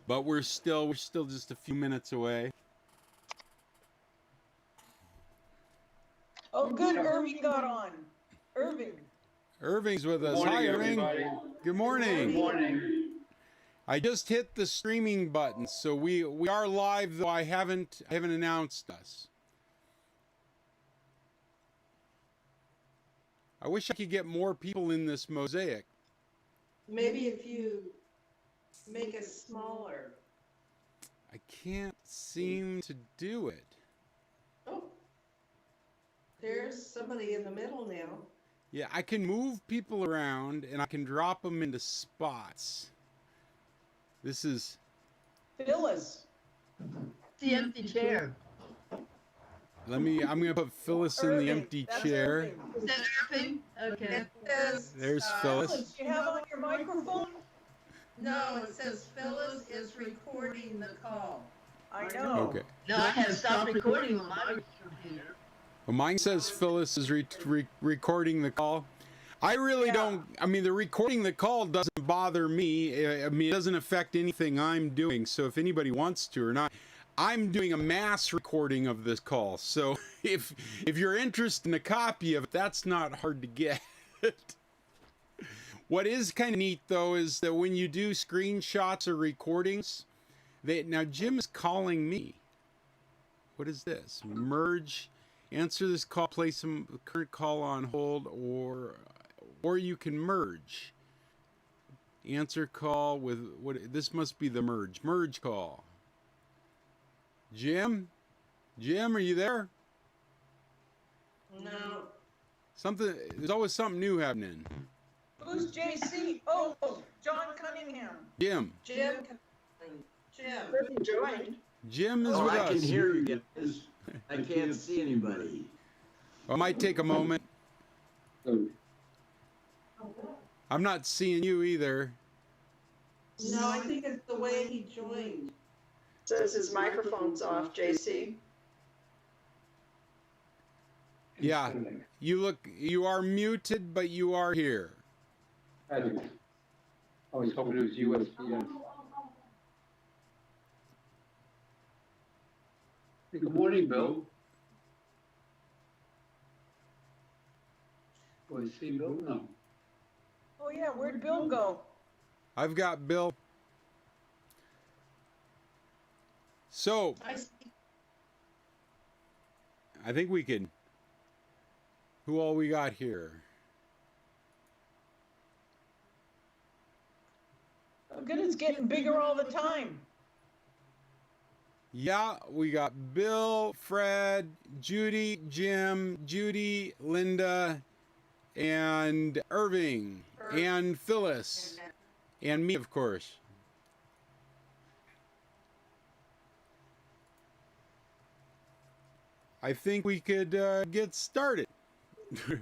but we're still just a few minutes away. Oh, good. Irving got on. Irving's with us. Morning, Hi, Irving. everybody. Good morning. Good morning. I just hit the streaming button, so we are live, though I haven't announced us. I wish I could get more people in this mosaic. Maybe if you make it smaller. I can't seem to do it. Oh, there's somebody in the middle now. Yeah, I can move people around and I can drop them into spots. This is Phyllis. The empty chair. I'm gonna put Phyllis in the empty chair. Is that Irving? Okay. There's Phyllis. Phyllis, you have on your microphone? No, it says Phyllis is recording the call. I know. Okay. No, I have stopped recording on my computer. Well, mine says Phyllis is recording the call. I really don't. I mean, the recording the call doesn't bother me. I mean, it doesn't affect anything I'm doing. So if anybody wants to or not, I'm doing a mass recording of this call. So if you're interested in a copy of it, that's not hard to get. What is kind of neat though is that when you do screenshots or recordings, now Jim is calling me. What is this? Merge, answer this call, place some current call on hold, or you can merge. Answer call with what? This must be the merge call. Jim, are you there? No. There's always something new happening. Who's JC? Oh, John Cunningham. Jim joined. Jim is Oh, with I us. can hear you guys. I can't see anybody. It might take a moment. I'm not seeing you either. No, I think it's the way he joined. Says his microphone's off, JC. Yeah, you are muted, but you are here. I was hoping it was USB. Good morning, Bill. Do I see Bill? No. Oh yeah, where'd Bill go? I've got Bill. So, I think we can. Who all we got here? Good, it's getting bigger all the time. Yeah, we got Bill, Fred, Judy, Jim, Judy, Linda, and Irving, and Phyllis, and me, of course. I think we could get started. Okay.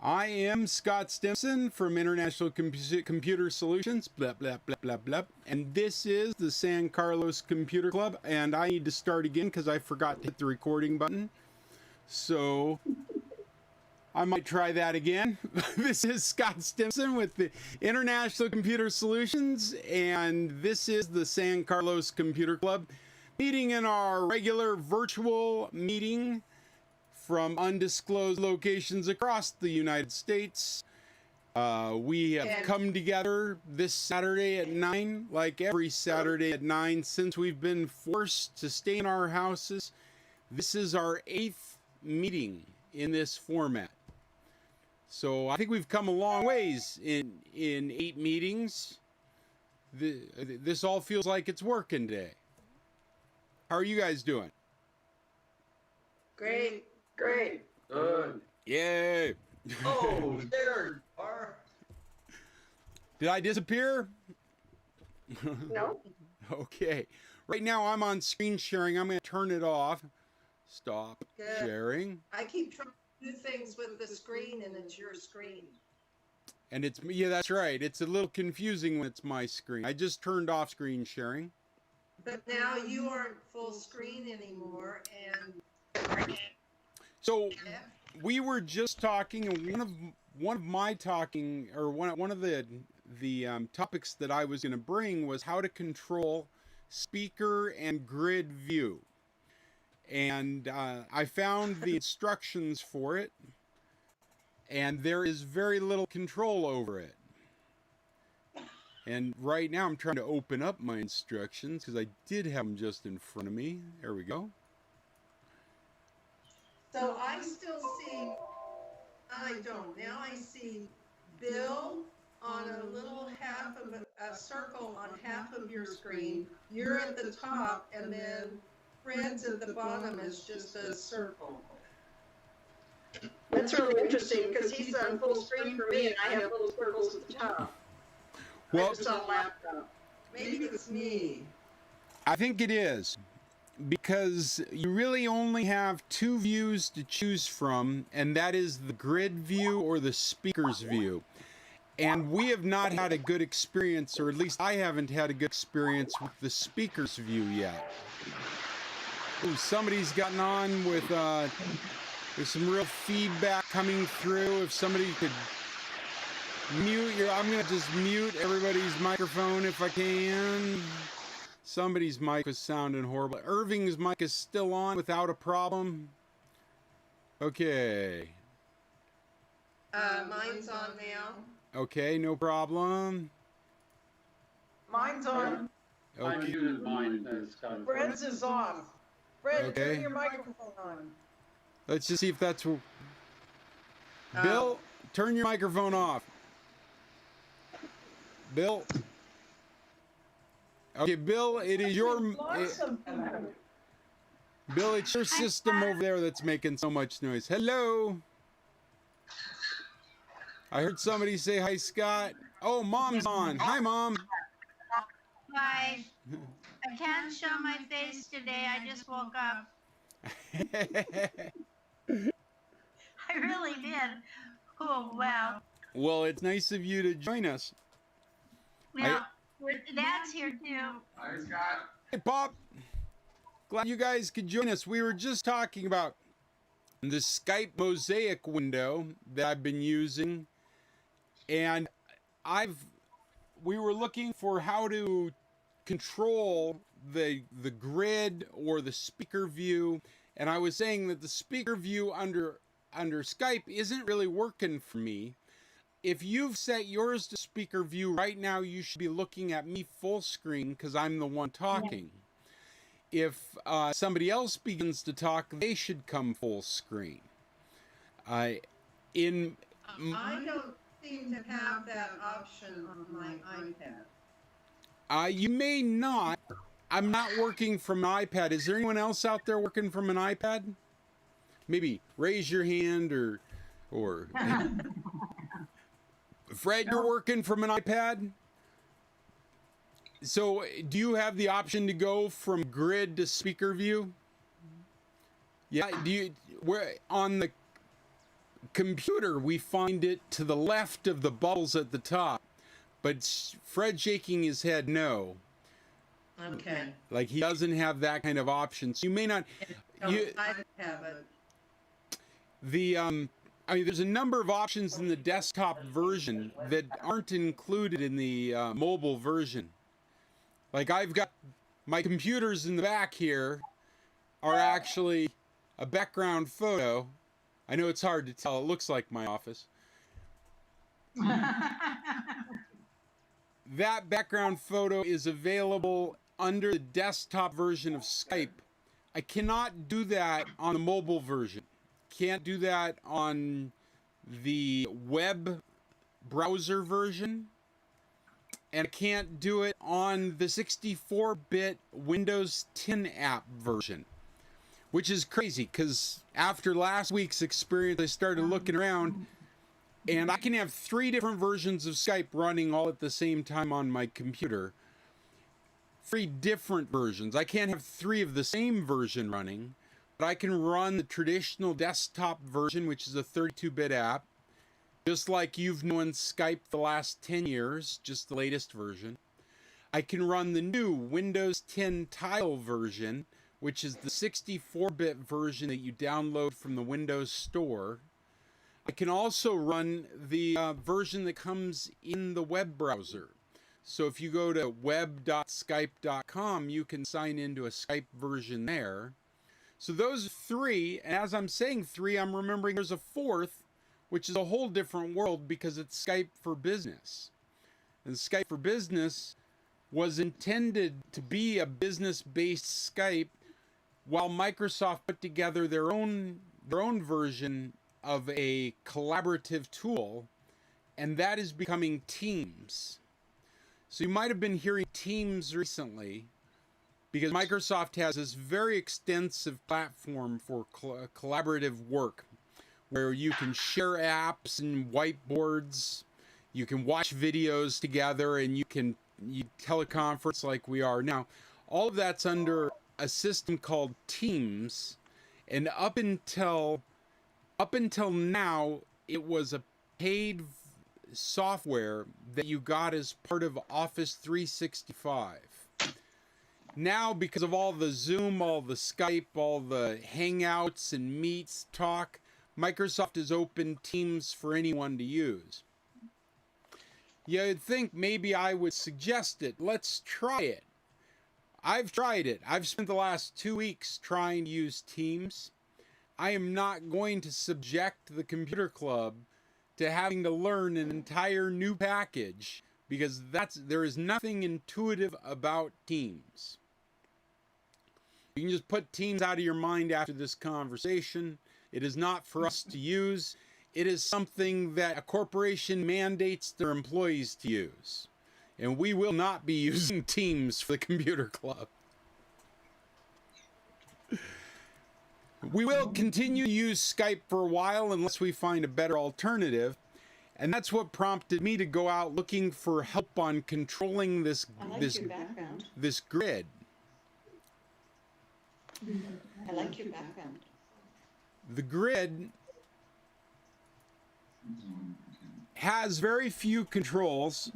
I am Scott Stimson from International Computer Solutions, blah, blah, blah, blah, blah. And this is the San Carlos Computer Club. And I need to start again because I forgot to hit the recording button. So I might try that again. This is Scott Stimson with the International Computer Solutions. And this is the San Carlos Computer Club, meeting in our regular virtual meeting from undisclosed locations across the United States. We have come together this Saturday at 9, like every Saturday at 9, since we've been forced to stay in our houses. This is our 8th meeting in this format. So I think we've come a long ways in 8 meetings. This all feels like it's working today. How are you guys doing? Great. Good. Yay! Oh, there you are. Did I disappear? No. Okay. Right now I'm on screen sharing. I'm going to turn it off. Stop Good. sharing. I keep trying to do things with the screen and it's your screen. And yeah, that's right. It's a little confusing when it's my screen. I just turned off screen sharing. But now you aren't full screen anymore, and So we were just talking, and one of my talking, or one of the topics that I was going to bring was how to control speaker and grid view. And I found the instructions for it, and there is very little control over it. And right now I'm trying to open up my instructions because I did have them just in front of me. There we go. So I still see, I don't, now I see Bill on a little half of a circle on half of your screen. You're at the top, and then Fred's at the bottom is just a circle. That's really interesting because he's on full screen for me and I have little circles at the top. Well, It's on laptop. Maybe it's me. I think it is, because you really only have two views to choose from, and that is the grid view or the speaker's view. And we have not had a good experience, or at least I haven't had a good experience with the speaker's view yet. Ooh, somebody's gotten on with, there's some real feedback coming through. If somebody could mute I'm going to just mute everybody's microphone if I can. Somebody's mic was sounding horrible. Irving's mic is still on without a problem. Okay. Mine's on now. Okay, no problem. Mine's on. I Okay. muted mine, Scott. Fred's is off. Fred, Okay. turn your microphone on. Let's just see if that's... Bill, turn your microphone off. Bill. Okay, Bill, it is your... Lots of them. Bill, it's your system over there that's making so much noise. Hello. I heard somebody say hi, Scott. Oh, Mom's on. Hi, Mom. Hi. I can't show my face today. I just woke up. I really did. Oh, wow. Well, it's nice of you to join us. Now, Dad's here too. Hi, Scott. Hey, Pop. Glad you guys could join us. We were just talking about the Skype mosaic window that I've been using. And we were looking for how to control the grid or the speaker view. And I was saying that the speaker view under Skype isn't really working for me. If you've set yours to speaker view right now, you should be looking at me full screen because I'm the one talking. Yeah. If somebody else begins to talk, they should come full screen. I don't seem to have that option on my iPad. You may not. I'm not working from an iPad. Is there anyone else out there working from an iPad? Maybe raise your hand or Fred, you're working from an iPad? So do you have the option to go from grid to speaker view? Yeah, where on the computer we find it to the left of the bubbles at the top, but Fred shaking his head no. Okay. Like he doesn't have that kind of option. So you may not. I have it. I mean, there's a number of options in the desktop version that aren't included in the mobile version. Like I've got my computers in the back here are actually a background photo. I know it's hard to tell. It looks like my office. That background photo is available under the desktop version of Skype. I cannot do that on the mobile version. Can't do that on the web browser version. And I can't do it on the 64-bit Windows 10 app version. Which is crazy, because after last week's experience, I started looking around, and I can have 3 different versions of Skype running all at the same time on my computer. 3 different versions. I can't have 3 of the same version running, but I can run the traditional desktop version, which is a 32-bit app, just like you've known Skype the last 10 years, just the latest version. I can run the new Windows 10 Tile version, which is the 64-bit version that you download from the Windows Store. I can also run the version that comes in the web browser. So if you go to web.skype.com, you can sign into a Skype version there. So those three, and as I'm saying three, I'm remembering there's a fourth, which is a whole different world because it's Skype for Business. And Skype for Business was intended to be a business-based Skype, while Microsoft put together their own version of a collaborative tool, and that is becoming Teams. So you might have been hearing Teams recently, because Microsoft has this very extensive platform for collaborative work, where you can share apps and whiteboards, you can watch videos together, and you teleconference like we are now. All of that's under a system called Teams, and up until now, it was a paid software that you got as part of Office 365. Now, because of all the Zoom, all the Skype, all the Hangouts and Meets talk, Microsoft has opened Teams for anyone to use. You'd think maybe I would suggest it. Let's try it. I've tried it. I've spent the last 2 weeks trying to use Teams. I am not going to subject the computer club to having to learn an entire new package, because there is nothing intuitive about Teams. You can just put Teams out of your mind after this conversation. It is not for us to use. It is something that a corporation mandates their employees to use. And we will not be using Teams for the computer club. We will continue to use Skype for a while unless we find a better alternative. And that's what prompted me to go out looking for help on controlling this grid. I like your background. The grid has very few controls,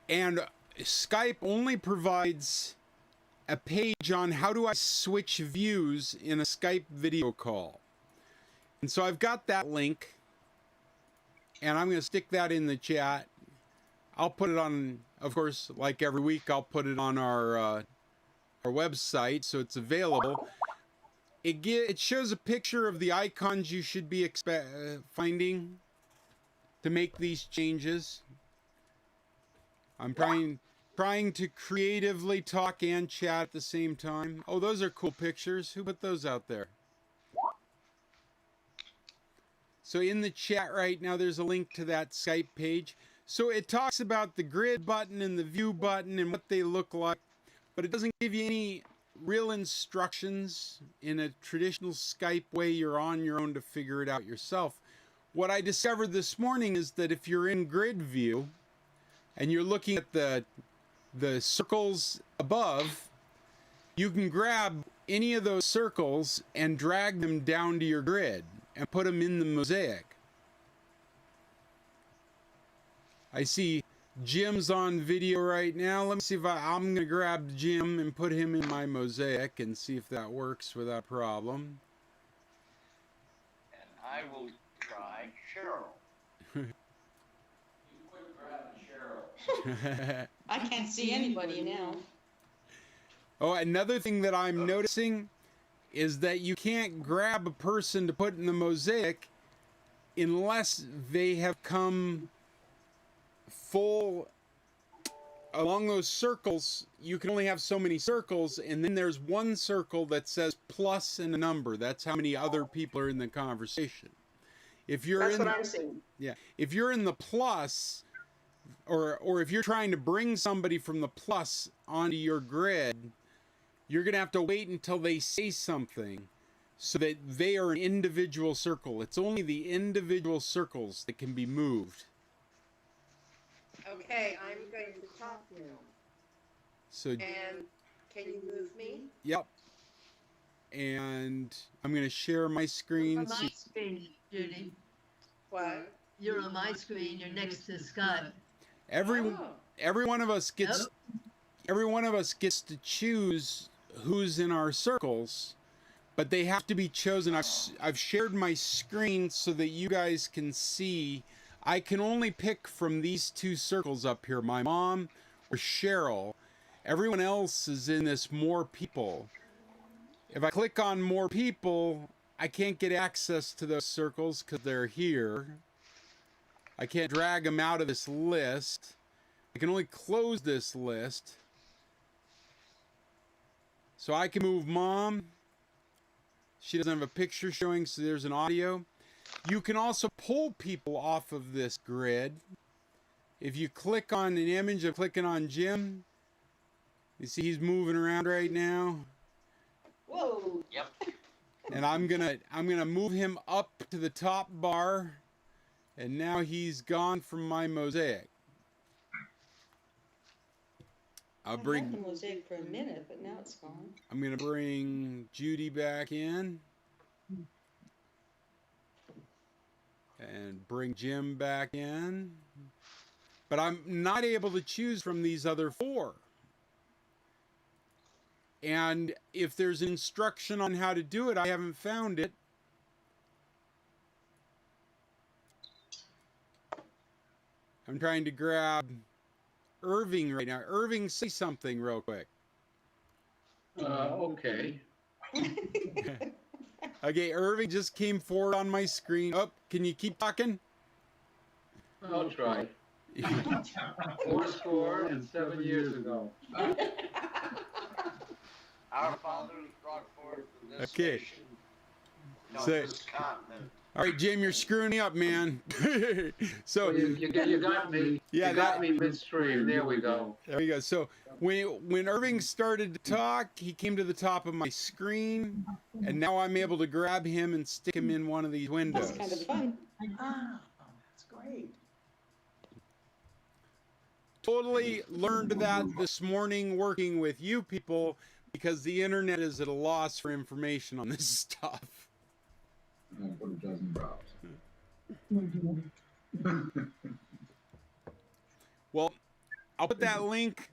and Skype only provides a page on how do I switch views in a Skype video call. And so I've got that link, and I'm going to stick that in the chat. I'll put it on, of course, like every week, I'll put it on our website so it's available. It shows a picture of the icons you should be finding to make these changes. I'm trying to creatively talk and chat at the same time. Oh, those are cool pictures. Who put those out there? So in the chat right now, there's a link to that Skype page. So it talks about the grid button and the view button and what they look like, but it doesn't give you any real instructions in a traditional Skype way. You're on your own to figure it out yourself. What I discovered this morning is that if you're in grid view and you're looking at the circles above, you can grab any of those circles and drag them down to your grid and put them in the mosaic. I see Jim's on video right now. Let me see if I'm going to grab Jim and put him in my mosaic and see if that works without problem. And I will try Cheryl. I can't see anybody now. Oh, another thing that I'm noticing is that you can't grab a person to put in the mosaic unless they have come full along those circles. You can only have so many circles, and then there's one circle that says plus and a number. That's how many other people are in the conversation. If you're That's what I'm seeing. Yeah, if you're in the plus, or if you're trying to bring somebody from the plus onto your grid, you're going to have to wait until they say something so that they are an individual circle. It's only the individual circles that can be moved. Okay, I'm going to talk now. So, And can you move me? yep. And I'm going to share my You're screen. on my screen, Judy. What? You're on my screen. You're next to Scott. Every Oh. one of us gets every one of us gets to choose who's in our circles, but they have to be chosen. I've shared my screen so that you guys can see. I can only pick from these two circles up here, my mom or Cheryl. Everyone else is in this more people. If I click on more people, I can't get access to those circles because they're here. I can't drag them out of this list. I can only close this list. So I can move mom. She doesn't have a picture showing, so there's an audio. You can also pull people off of this grid. If you click on an image, I'm clicking on Jim. You see he's moving around right now. Whoa. Yep. And I'm gonna move him up to the top bar. And now he's gone from my mosaic. I had the mosaic for a minute, but now it's gone. I'm gonna bring Judy back in. And bring Jim back in. But I'm not able to choose from these other four. And if there's an instruction on how to do it, I haven't found it. I'm trying to grab Irving right now. Irving, say something real quick. Okay. Okay, Irving just came forward on my screen. Oh, can you keep talking? I'll try. 7 years ago. Our fathers brought forth from this Okay. nation, no, Say- this continent. All right, Jim, you're screwing me up, man. So You got me. Yeah, you got me midstream. There we go. there you go. So when Irving started to talk, he came to the top of my screen, and now I'm able to grab him and stick him in one of these windows. That's kind of fun. Ah, that's great. Totally learned that this morning working with you people because the internet is at a loss for information on this stuff. Well, I'll put that link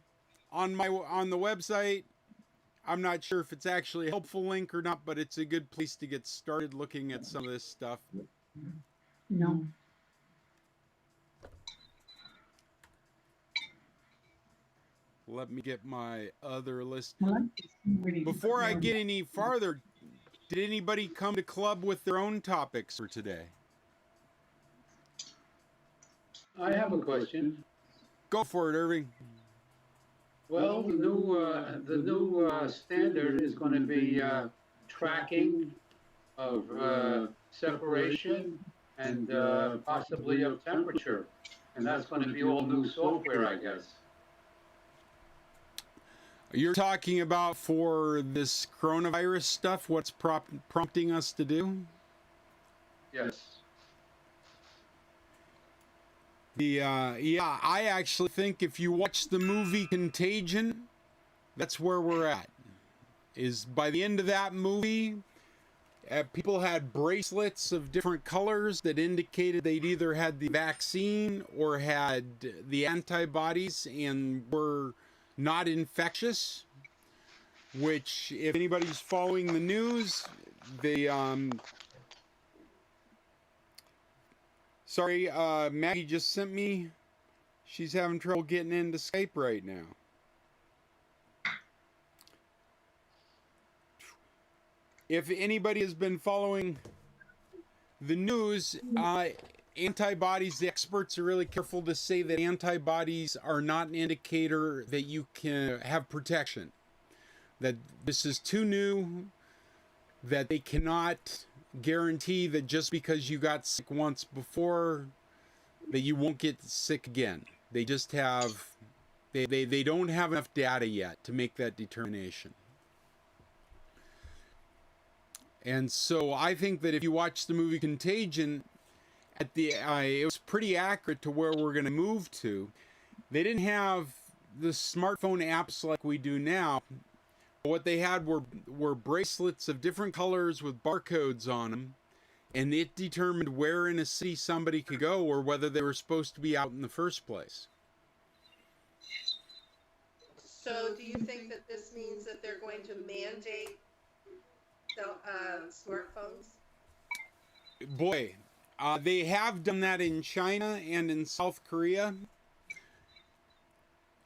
on the website. I'm not sure if it's actually a helpful link or not, but it's a good place to get started looking at some of this stuff. No. Let me get my other list. What? Before I get any farther, did anybody come to club with their own topics for today? I have a question. Go for it, Irving. Well, the new standard is going to be tracking of separation and possibly of temperature, and that's going to be all new software, I guess. You're talking about for this coronavirus stuff, what's prompting us to do? Yes. Yeah, I actually think if you watch the movie Contagion, that's where we're at. Is by the end of that movie, people had bracelets of different colors that indicated they'd either had the vaccine or had the antibodies and were not infectious, which if anybody's following the news, they sorry, Maggie just sent me, she's having trouble getting into Skype right now. If anybody has been following the news, antibodies, the experts are really careful to say that antibodies are not an indicator that you can have protection. That this is too new, that they cannot guarantee that just because you got sick once before, that you won't get sick again. They just have, they don't have enough data yet to make that determination. And so I think that if you watch the movie Contagion, it was pretty accurate to where we're going to move to. They didn't have the smartphone apps like we do now. What they had were bracelets of different colors with barcodes on them, and it determined where in a city somebody could go or whether they were supposed to be out in the first place. So do you think that this means that they're going to mandate smartphones? Boy, they have done that in China and in South Korea.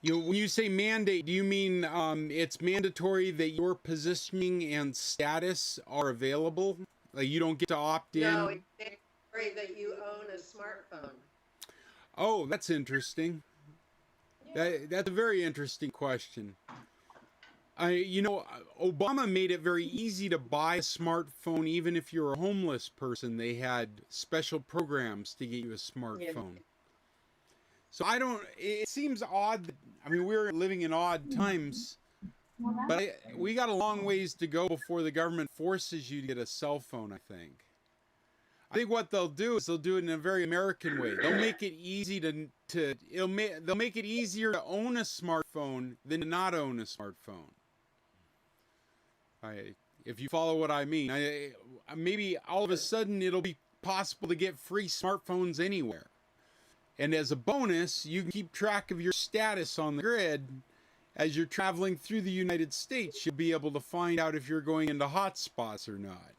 When you say mandate, do you mean it's mandatory that your positioning and status are available? Like you don't get to opt in? No, it's mandatory that you own a smartphone. Oh, that's interesting. That's a very interesting question. Obama made it very easy to buy a smartphone even if you're a homeless person. They had special programs to get you a smartphone. Yeah. So it seems odd. We're living in odd times, but we got a long ways to go before the government forces you to get a cell phone, I think. I think what they'll do is they'll do it in a very American way. They'll make it easy they'll make it easier to own a smartphone than to not own a smartphone. If you follow what I mean, maybe all of a sudden it'll be possible to get free smartphones anywhere. And as a bonus, you can keep track of your status on the grid as you're traveling through the United States. You'll be able to find out if you're going into hotspots or not.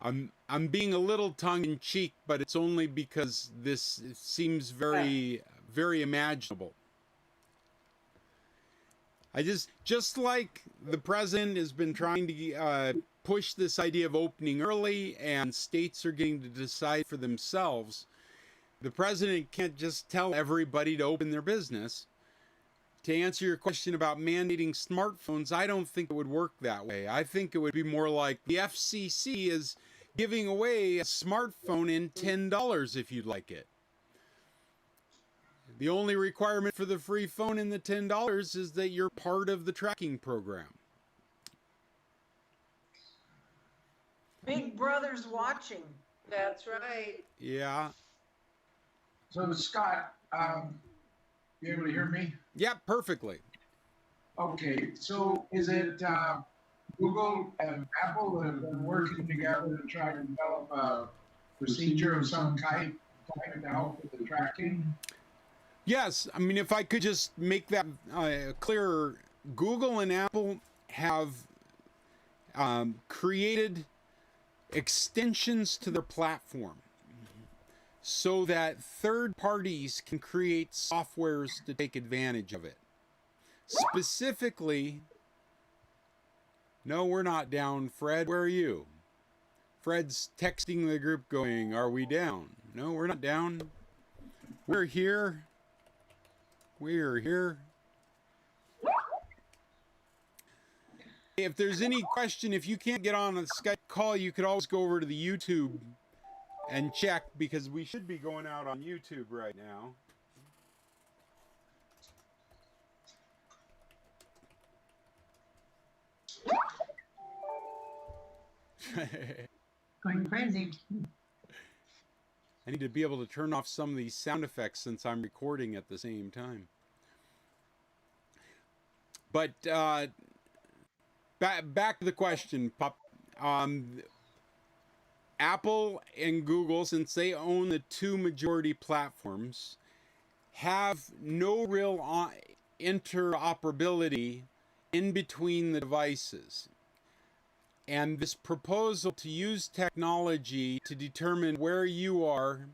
I'm being a little tongue-in-cheek, but it's only because this seems very, very imaginable. Just like the president has been trying to push this idea of opening early and states are getting to decide for themselves, the president can't just tell everybody to open their business. To answer your question about mandating smartphones, I don't think it would work that way. I think it would be more like the FCC is giving away a smartphone in $10 if you'd like it. The only requirement for the free phone in the $10 is that you're part of the tracking program. Big Brother's watching. That's right. Yeah. So Scott, you able to hear me? Yeah, perfectly. Okay, so is it Google and Apple that have been working together to try to develop a procedure of some kind to help with the tracking? Yes, if I could just make that clearer, Google and Apple have created extensions to their platform so that third parties can create softwares to take advantage of it. Specifically, no, we're not down, Fred. Where are you? Fred's texting the group going, are we down? No, we're not down. We're here. We're here. If there's any question, if you can't get on a Skype call, you could always go over to the YouTube and check, because we should be going out on YouTube right now. Going crazy. I need to be able to turn off some of these sound effects since I'm recording at the same time. But back to the question, Pup. Apple and Google, since they own the two majority platforms, have no real interoperability in between the devices. And this proposal to use technology to determine where you are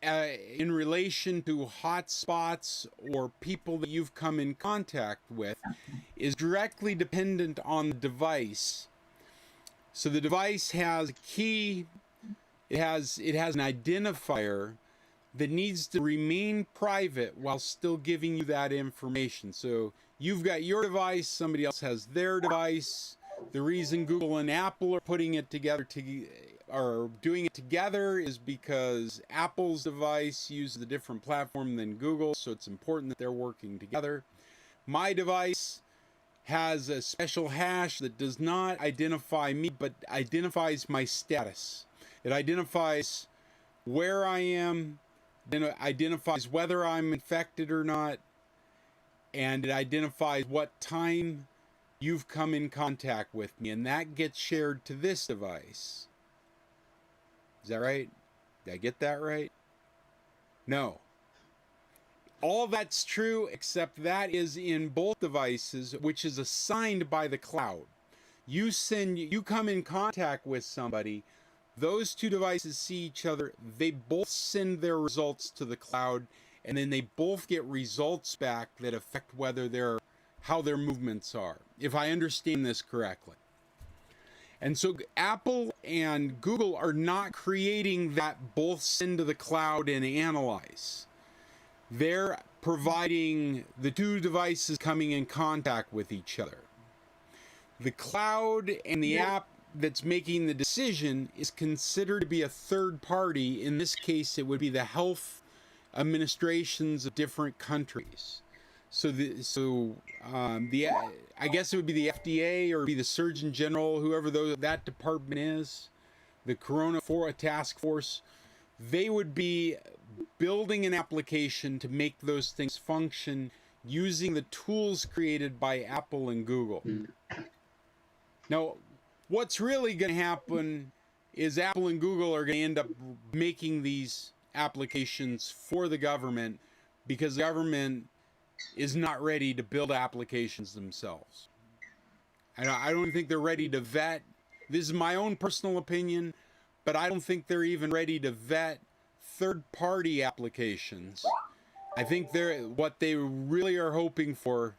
in relation to hotspots or people that you've come in contact with is directly dependent on the device. So the device has a key, it has an identifier that needs to remain private while still giving you that information. So you've got your device, somebody else has their device. The reason Google and Apple are putting it together are doing it together is because Apple's device uses a different platform than Google, so it's important that they're working together. My device has a special hash that does not identify me, but identifies my status. It identifies where I am, then it identifies whether I'm infected or not, and it identifies what time you've come in contact with me, and that gets shared to this device. Is that right? Did I get that right? No. All that's true, except that is in both devices, which is assigned by the cloud. You come in contact with somebody, those two devices see each other, they both send their results to the cloud, and then they both get results back that affect how their movements are, if I understand this correctly. And so Apple and Google are not creating that both send to the cloud and analyze. They're providing the two devices coming in contact with each other. The cloud and the app that's making the decision is considered to be a third party. In this case, it would be the health administrations of different countries. I guess it would be the FDA or be the Surgeon General, whoever that department is, the Corona Task Force. They would be building an application to make those things function using the tools created by Apple and Google. Now, what's really going to happen is Apple and Google are going to end up making these applications for the government because the government is not ready to build applications themselves. I don't think they're ready to vet. This is my own personal opinion, but I don't think they're even ready to vet third-party applications. I think what they really are hoping for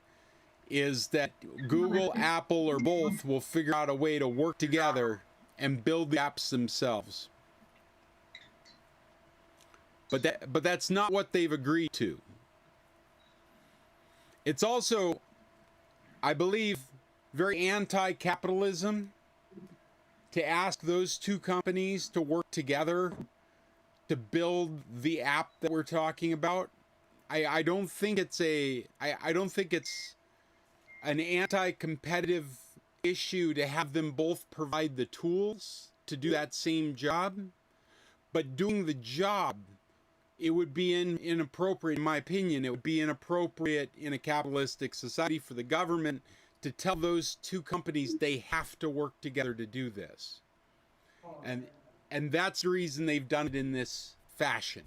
is that Google, Apple, or both will figure out a way to work together and build the apps themselves. But that's not what they've agreed to. It's also, I believe, very anti-capitalism to ask those two companies to work together to build the app that we're talking about. I don't think it's an anti-competitive issue to have them both provide the tools to do that same job, but doing the job, it would be inappropriate, in my opinion. It would be inappropriate in a capitalistic society for the government to tell those two companies they have to work together to do this. And that's the reason they've done it in this fashion.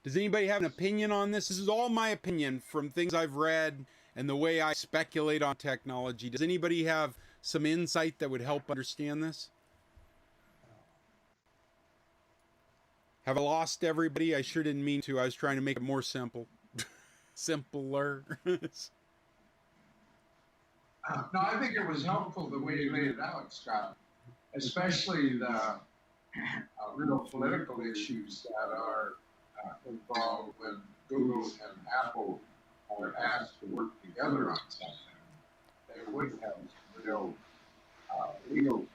Does anybody have an opinion on this? This is all my opinion from things I've read and the way I speculate on technology. Does anybody have some insight that would help understand this? Have I lost everybody? I sure didn't mean to. I was trying to make it more simple. Simpler. No, I think it was helpful the way you laid it out, Scott, especially the real political issues that are involved when Google and Apple are asked to work together on something. They would have real legal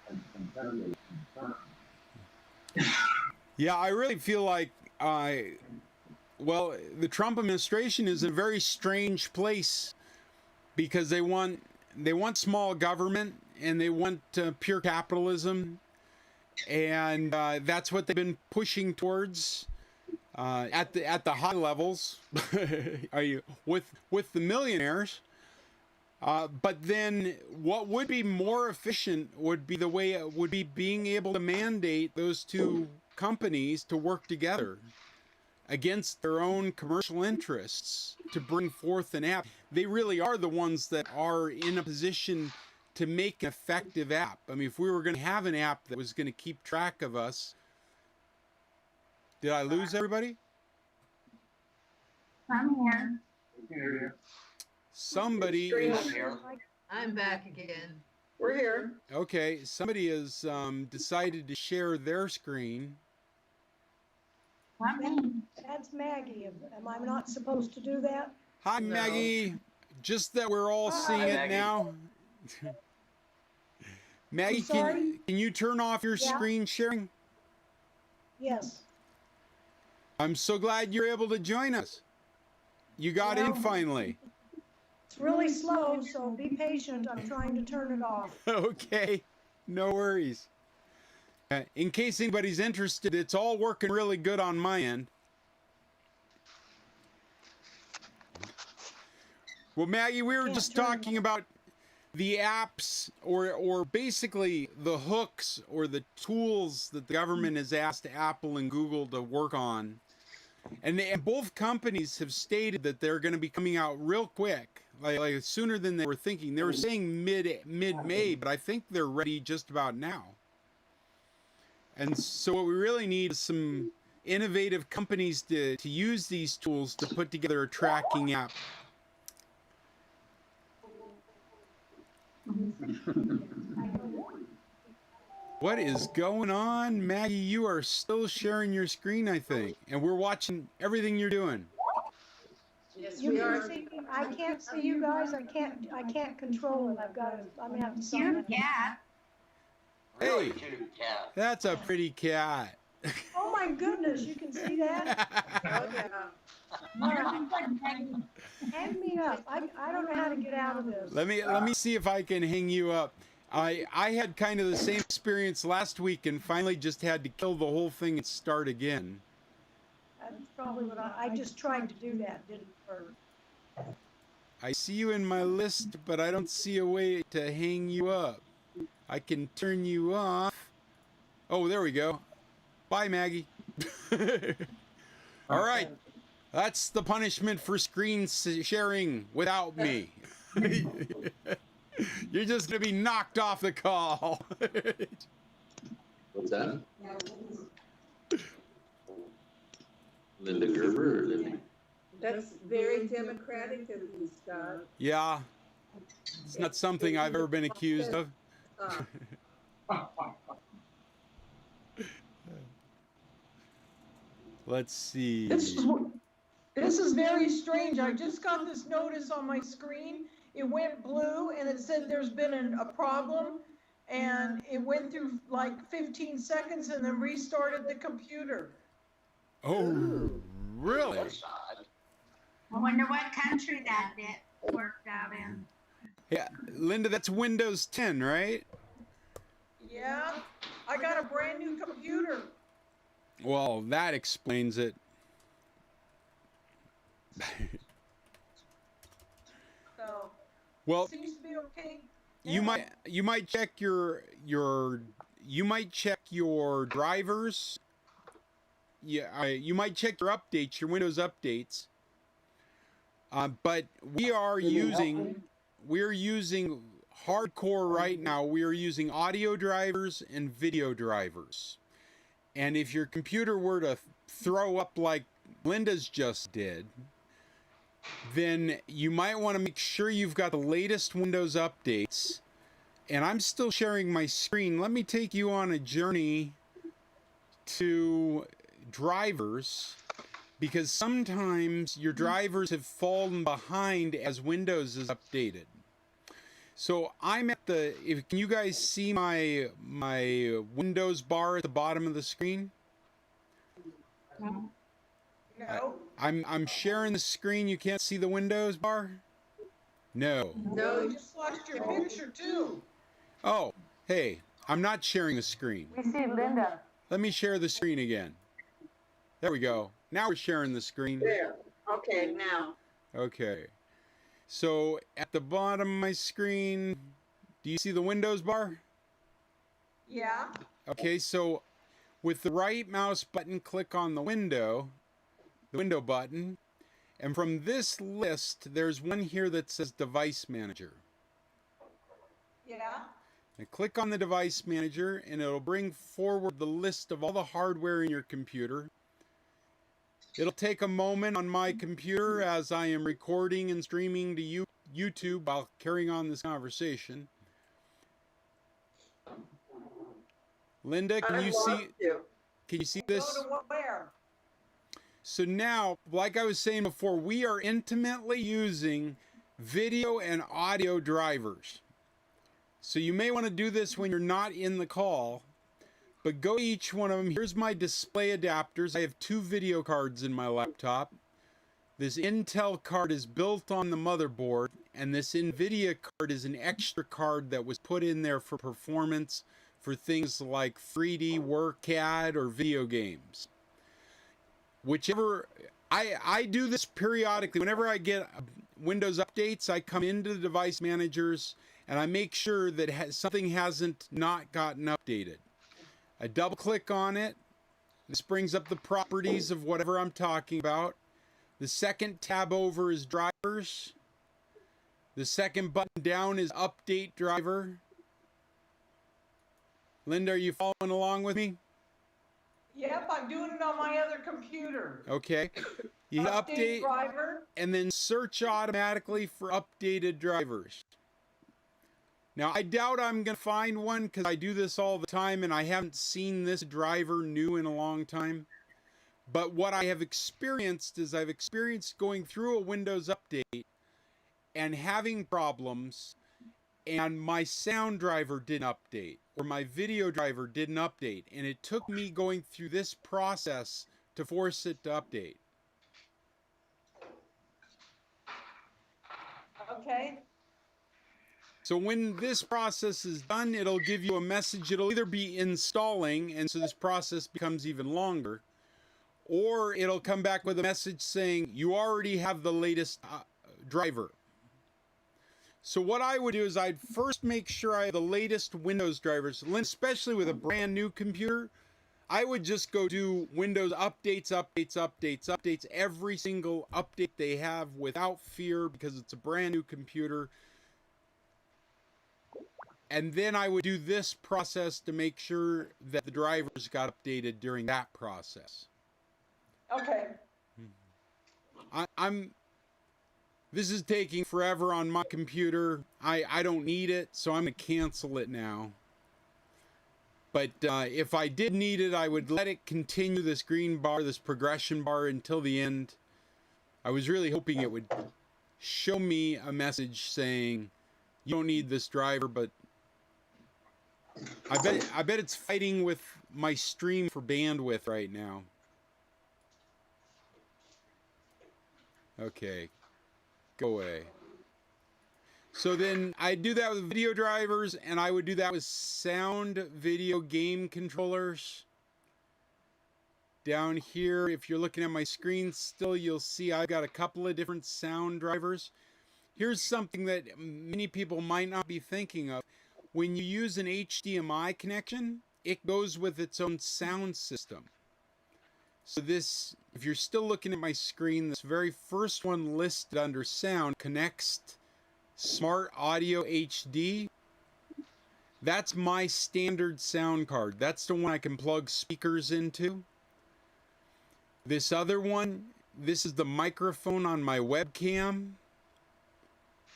and competitive concerns. Yeah, I really feel like, the Trump administration is in a very strange place because they want small government and they want pure capitalism, and that's what they've been pushing towards at the high levels. Are you with the millionaires? But then what would be more efficient would be being able to mandate those two companies to work together against their own commercial interests to bring forth an app. They really are the ones that are in a position to make an effective app. I mean, if we were going to have an app that was going to keep track of us. Did I lose everybody? I'm here. Somebody I'm here. I'm back again. We're here. Okay, somebody has decided to share their screen. Not me. That's Maggie. Am I not supposed to do that? Hi, No. Maggie. Just that we're all seeing it Maggie. now. Maggie, I'm sorry? can you turn off your Yeah. screen sharing? Yes. I'm so glad you're able to join us. You got in Well- finally. It's really slow, so be patient. I'm trying to turn it off. Okay, no worries. In case anybody's interested, it's all working really good on my end. Well, Maggie, we were Can't just turn it talking about the apps or basically the hooks or the tools that the government has asked Apple and Google to work on And both companies have stated that they're going to be coming out real quick, like sooner than they were thinking. They were saying mid-May, but I think they're ready just about now. And so what we really need is some innovative companies to use these tools to put together a tracking app. What is going on? Maggie, you are still sharing your screen, I think. And we're watching everything you're doing. Yes, You we can are. see, I can't see you guys. I can't control it. I'm gonna have to sign Cute in. cat. Really Hey. cute cat. That's a pretty cat. Oh my goodness, you can see that? Oh, yeah. All right. Hang me up. I don't know how to get out of this. Let me see if I can hang you up. I had kind of the same experience last week and finally just had to kill the whole thing and start again. That's probably what I just tried to do that, didn't work. I see you in my list, but I don't see a way to hang you up. I can turn you off. Oh, there we go. Bye, Maggie. All right. That's the punishment for screen sharing without me. You're just going to be knocked off the call. What's that? Linda Gerber or Linda? That's very democratic of you, Scott. Yeah. It's not something I've ever been accused of. Let's see. This is very strange. I just got this notice on my screen. It went blue and it said there's been a problem, and it went through like 15 seconds and then restarted the computer. Oh, really? That's odd. I wonder what country that bit worked out in. Yeah, Linda, that's Windows 10, right? Yeah, I got a brand new computer. Well, that explains it. So, Well, seems to be okay. you might check your drivers. Yeah, you might check your updates, your Windows updates. But we're using hardcore right now. We are using audio drivers and video drivers. And if your computer were to throw up like Linda's just did, then you might want to make sure you've got the latest Windows updates. And I'm still sharing my screen. Let me take you on a journey to drivers, because sometimes your drivers have fallen behind as Windows is updated. So I'm at the, can you guys see my Windows bar at the bottom of the screen? No. I'm sharing the screen. You can't see the Windows bar? No. No, you just lost your picture too. Oh, hey, I'm not sharing the screen. We see Linda. Let me share the screen again. There we go. Now we're sharing the screen. There. Okay, now. Okay. So at the bottom of my screen, do you see the Windows bar? Yeah. Okay, so with the right mouse button, click on the window button, and from this list, there's one here that says Device Manager. Yeah. And click on the Device Manager, and it'll bring forward the list of all the hardware in your computer. It'll take a moment on my computer as I am recording and streaming to YouTube while carrying on this conversation. Linda, can you see this? Go to where? So now, like I was saying before, we are intimately using video and audio drivers. So you may want to do this when you're not in the call, but go to each one of them. Here's my display adapters. I have 2 video cards in my laptop. This Intel card is built on the motherboard, and this NVIDIA card is an extra card that was put in there for performance for things like 3D WorkCAD or video games. Whichever, I do this periodically. Whenever I get Windows updates, I come into the device managers and I make sure that something hasn't not gotten updated. I double click on it, This brings up the properties of whatever I'm talking about. The second tab over is drivers. The second button down is update driver. Linda, are you following along with me? Yep, I'm doing it on my other computer. Okay. You hit update driver. and then search automatically for updated drivers. Now, I doubt I'm going to find one because I do this all the time and I haven't seen this driver new in a long time. But what I have experienced is I've experienced going through a Windows update and having problems, and my sound driver didn't update or my video driver didn't update, and it took me going through this process to force it to update. Okay. So when this process is done, it'll give you a message. It'll either be installing, and so this process becomes even longer, or it'll come back with a message saying you already have the latest driver. So what I would do is I'd first make sure I have the latest Windows drivers, especially with a brand new computer. I would just go do Windows updates, every single update they have without fear because it's a brand new computer. And then I would do this process to make sure that the drivers got updated during that process. Okay. This is taking forever on my computer. I don't need it, so I'm going to cancel it now. But if I did need it, I would let it continue this green bar, this progression bar until the end. I was really hoping it would show me a message saying, you don't need this driver, but I bet it's fighting with my stream for bandwidth right now. Okay. Go away. So then I do that with video drivers, and I would do that with sound video game controllers. Down here, if you're looking at my screen still, you'll see I've got a couple of different sound drivers. Here's something that many people might not be thinking of. When you use an HDMI connection, it goes with its own sound system. So this, if you're still looking at my screen, this very first one listed under sound connects Smart Audio HD. That's my standard sound card. That's the one I can plug speakers into. This other one, this is the microphone on my webcam.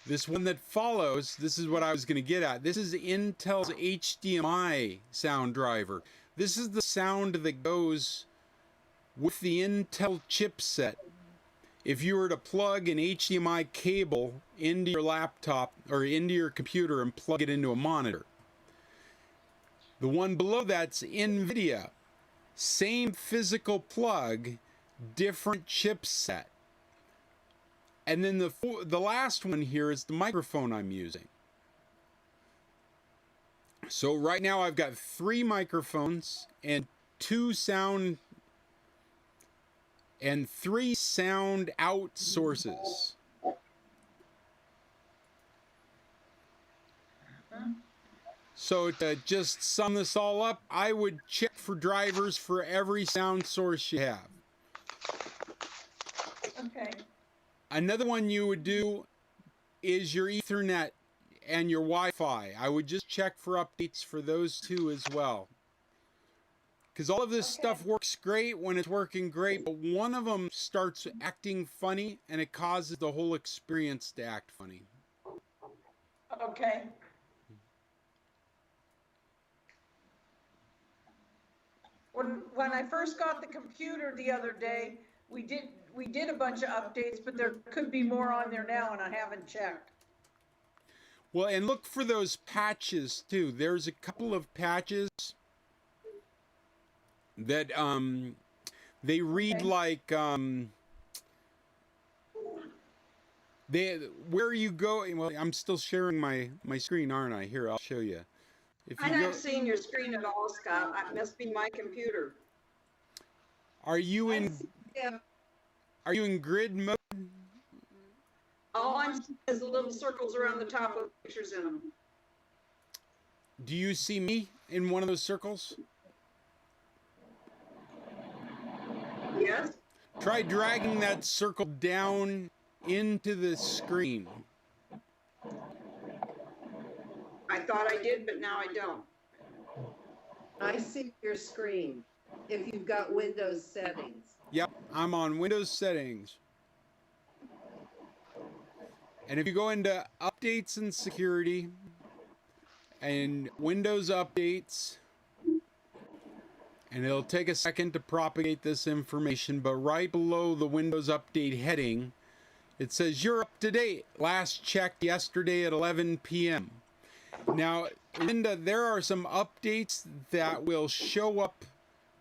This one that follows, this is what I was going to get at. This is Intel's HDMI sound driver. This is the sound that goes with the Intel chipset. If you were to plug an HDMI cable into your laptop or into your computer and plug it into a monitor. The one below that's NVIDIA. Same physical plug, different chipset. And then the last one here is the microphone I'm using. So right now I've got 3 microphones and 3 sound out sources. So to just sum this all up, I would check for drivers for every sound source you have. Okay. Another one you would do is your Ethernet and your Wi-Fi. I would just check for updates for those two as well. Because all of this stuff works great when it's working great, but one of them starts acting funny and it causes the whole experience to act funny. Okay. When I first got the computer the other day, we did a bunch of updates, but there could be more on there now, and I haven't checked. Well, and look for those patches too. There's a couple of patches that they read like where you go. Well, I'm still sharing my screen, aren't I? Here, I'll show you. I'm not seeing your screen at all, Scott. That must be my computer. Are you in? Yeah. Are you in grid mode? All I'm seeing is the little circles around the top with pictures in them. Do you see me in one of those circles? Yes, Try dragging that circle down into the screen. I thought I did, but now I don't. I see your screen if you've got Windows settings. Yep, I'm on Windows settings. And if you go into updates and security and Windows updates, and it'll take a second to propagate this information, but right below the Windows Update heading, it says you're up to date. Last checked yesterday at 11 p.m. Now, Linda, there are some updates that will show up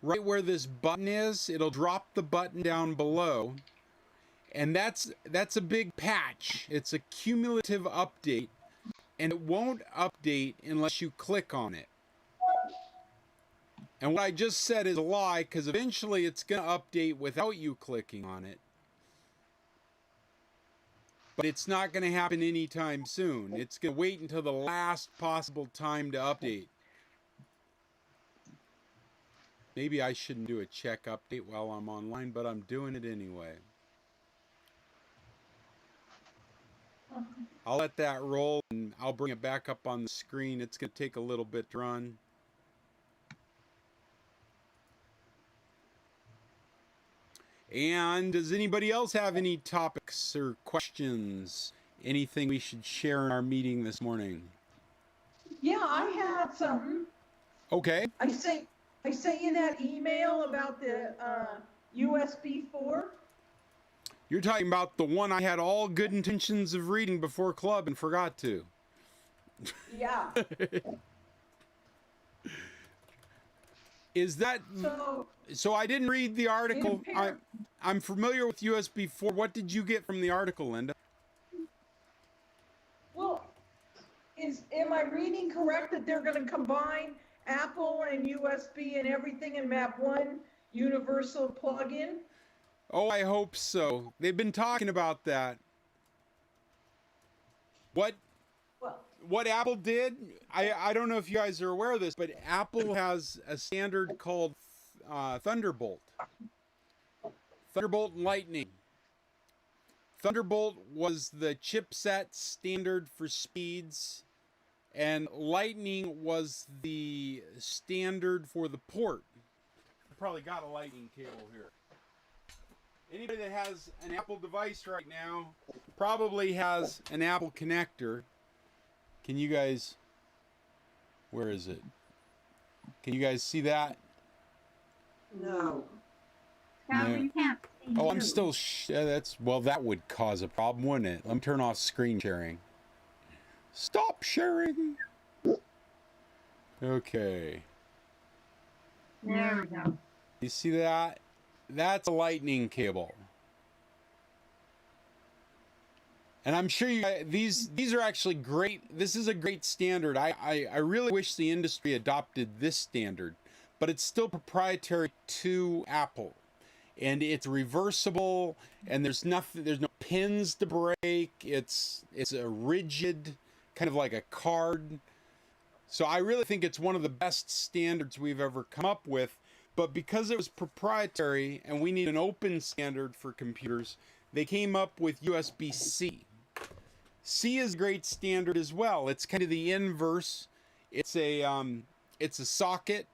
right where this button is. It'll drop the button down below. And that's a big patch. It's a cumulative update, and it won't update unless you click on it. And what I just said is a lie, because eventually it's going to update without you clicking on it. But it's not going to happen anytime soon. It's going to wait until the last possible time to update. Maybe I shouldn't do a check update while I'm online, but I'm doing it anyway. I'll let that roll, and I'll bring it back up on the screen. It's going to take a little bit to run. And does anybody else have any topics or questions? Anything we should share in our meeting this morning? Yeah, I had something. Okay. I sent you that email about the USB 4. You're talking about the one I had all good intentions of reading before club and forgot to. Yeah. Is that so? I didn't read the article. I'm familiar with USB 4. What did you get from the article, Linda? Well, am I reading correct that they're going to combine Apple and USB and everything and map one universal plug-in? Oh, I hope so. They've been talking about that. What Apple did, I don't know if you guys are aware of this, but Apple has a standard called Thunderbolt. Thunderbolt and Lightning. Thunderbolt was the chipset standard for speeds, and Lightning was the standard for the port. I probably got a Lightning cable here. Anybody that has an Apple device right now probably has an Apple connector. Can you guys, where is it? Can you guys see that? No. No, we can't see Oh, you. I'm still, well, that would cause a problem, wouldn't it? Let me turn off screen sharing. Stop sharing. Okay. There we go. You see that? That's a Lightning cable. And I'm sure you these are actually great. This is a great standard. I really wish the industry adopted this standard, but it's still proprietary to Apple. And it's reversible, and there's no pins to break. It's a rigid, kind of like a card. So I really think it's one of the best standards we've ever come up with. But because it was proprietary and we need an open standard for computers, they came up with USB-C. C is a great standard as well. It's kind of the inverse. It's a socket,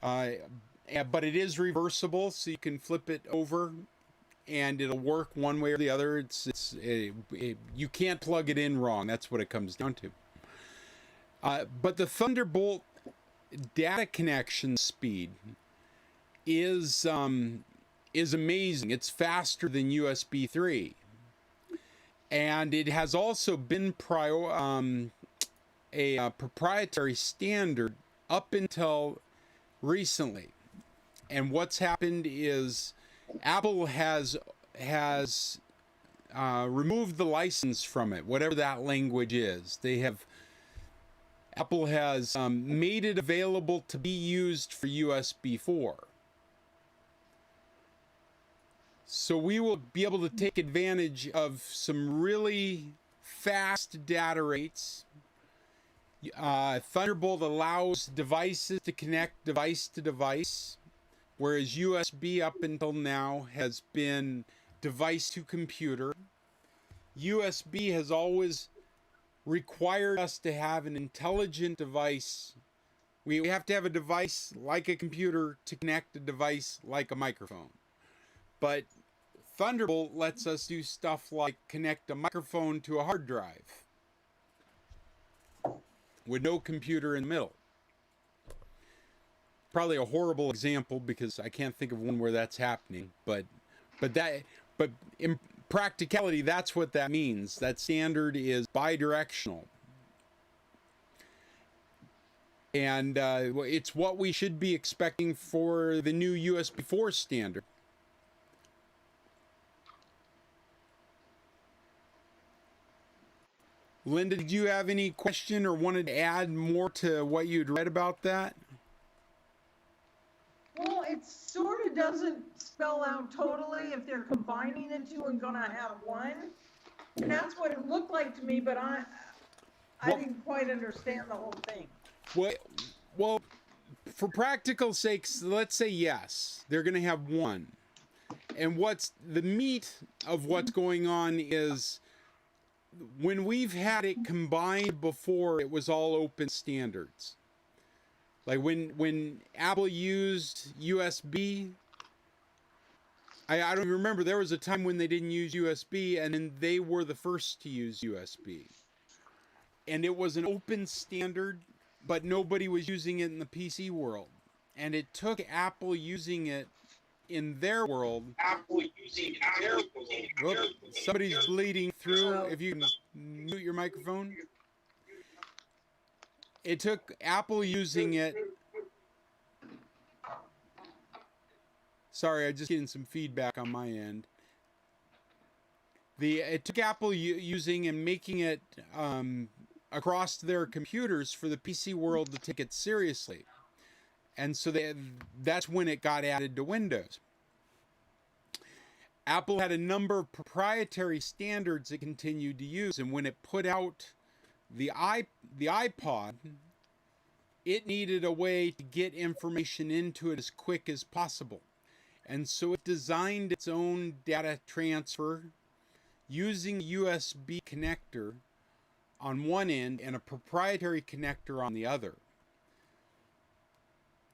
but it is reversible, so you can flip it over, and it'll work one way or the other. You can't plug it in wrong. That's what it comes down to. But the Thunderbolt data connection speed is amazing. It's faster than USB 3. And it has also been a proprietary standard up until recently. And what's happened is Apple has removed the license from it, whatever that language is. Apple has made it available to be used for USB 4. So we will be able to take advantage of some really fast data rates. Thunderbolt allows devices to connect device to device. whereas USB up until now has been device to computer. USB has always required us to have an intelligent device. We have to have a device like a computer to connect a device like a microphone. But Thunderbolt lets us do stuff like connect a microphone to a hard drive with no computer in the middle. Probably a horrible example because I can't think of one where that's happening, but in practicality, that's what that means. That standard is bidirectional. And it's what we should be expecting for the new USB 4 standard. Linda, did you have any question or wanted to add more to what you'd read about that? Well, it sort of doesn't spell out totally if they're combining the two and gonna have one. And that's what it looked like to me, but I didn't quite understand the whole thing. Well, for practical sakes, let's say yes, they're gonna have one. And what's the meat of what's going on is when we've had it combined before, it was all open standards. Like when Apple used USB, I don't remember, there was a time when they didn't use USB, and then they were the first to use USB. And it was an open standard, but nobody was using it in the PC world. And it took Apple using it in their world. Whoop, somebody's bleeding through. If you can mute your microphone. It took Apple using it. Sorry, I'm just getting some feedback on my end. It took Apple using and making it across their computers for the PC world to take it seriously. And so that's when it got added to Windows. Apple had a number of proprietary standards it continued to use, and when it put out the iPod, it needed a way to get information into it as quick as possible. And so it designed its own data transfer using USB connector on one end and a proprietary connector on the other.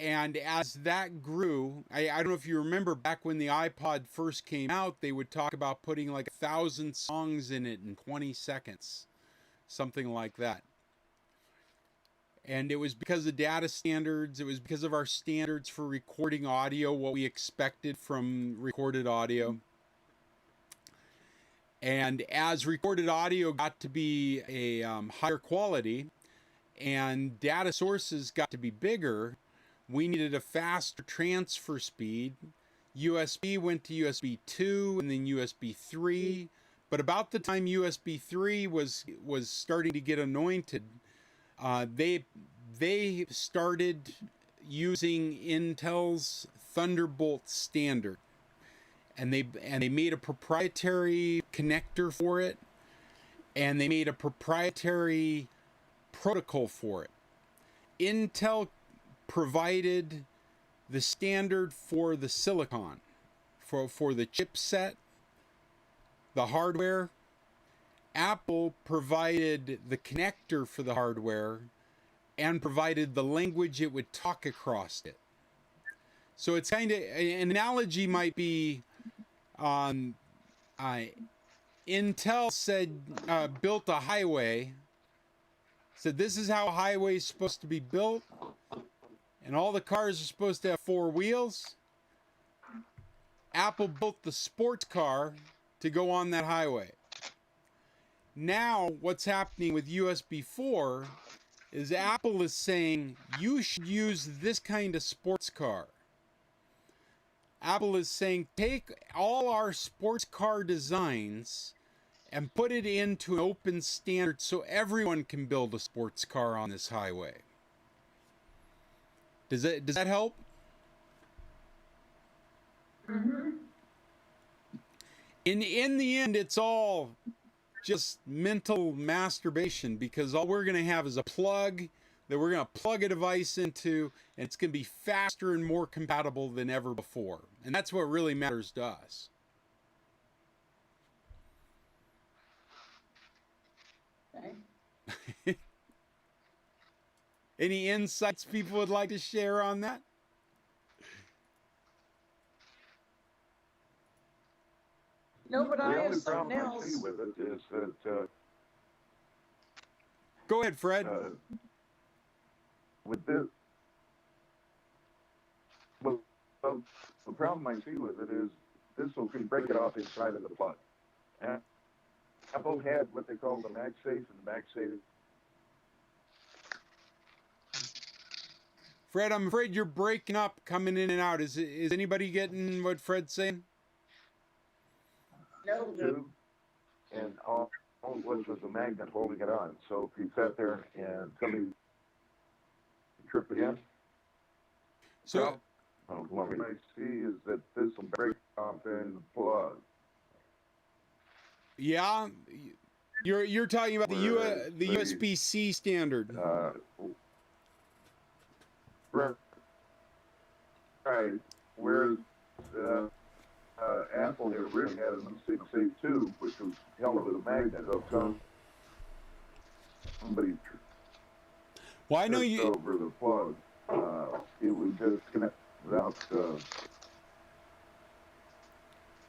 And as that grew, I don't know if you remember back when the iPod first came out, they would talk about putting like 1,000 songs in it in 20 seconds, something like that. And it was because of data standards, it was because of our standards for recording audio, what we expected from recorded audio. And as recorded audio got to be a higher quality and data sources got to be bigger, we needed a faster transfer speed. USB went to USB 2 and then USB 3. But about the time USB 3 was starting to get anointed, they started using Intel's Thunderbolt standard. And they made a proprietary connector for it, and they made a proprietary protocol for it. Intel provided the standard for the silicon, for the chipset, the hardware. Apple provided the connector for the hardware and provided the language it would talk across it. So it's kind of, an analogy might be, Intel said, built a highway, said this is how a highway is supposed to be built, and all the cars are supposed to have 4 wheels. Apple built the sports car to go on that highway. Now, what's happening with USB 4 is Apple is saying, you should use this kind of sports car. Apple is saying, take all our sports car designs and put it into an open standard so everyone can build a sports car on this highway. Does that help? Mm-hmm. In the end, it's all just mental masturbation, because all we're going to have is a plug that we're going to plug a device into, and it's going to be faster and more compatible than ever before. And that's what really matters to us. Okay. Any insights people would like to share on that? No, but I The have only something problem I see else. with it is that Go ahead, Fred. with this, well, the problem I see with it is this will break it off inside of the plug. And Apple had what they call the MagSafe, and the MagSafe. Fred, I'm afraid you're breaking up, coming in and out. Is anybody getting what Fred's saying? No. Tube, and all it was a magnet holding it on. So if you sat there and somebody tripped again, So what we might see is that this will break off in the plug. yeah, you're talking about the USB-C standard. Right. Whereas Apple had really had a MagSafe tube, which was held with a magnet of somebody. Well, I know you over the plug. It would just connect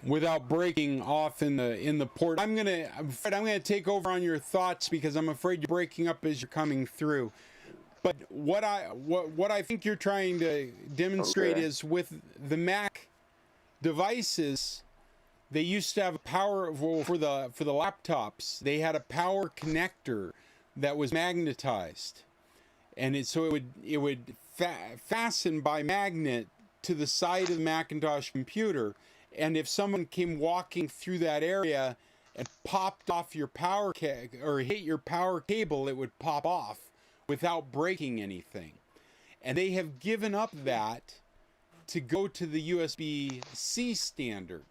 without breaking off in the port. Fred, I'm gonna take over on your thoughts because I'm afraid you're breaking up as you're coming through. But what I think you're trying to demonstrate is with the Mac devices, they used to have a power for the laptops. They had a power connector that was magnetized, and so it would fasten by magnet to the side of the Macintosh computer. And if someone came walking through that area and popped off your power or hit your power cable, it would pop off without breaking anything. And they have given up that to go to the USB-C standard.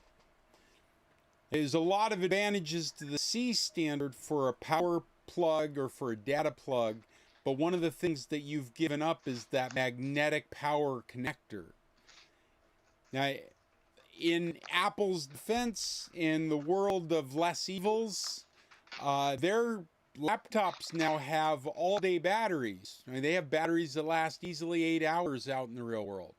There's a lot of advantages to the C standard for a power plug or for a data plug, but one of the things that you've given up is that magnetic power connector. Now, in Apple's defense, in the world of less evils, their laptops now have all-day batteries. I mean, they have batteries that last easily 8 hours out in the real world.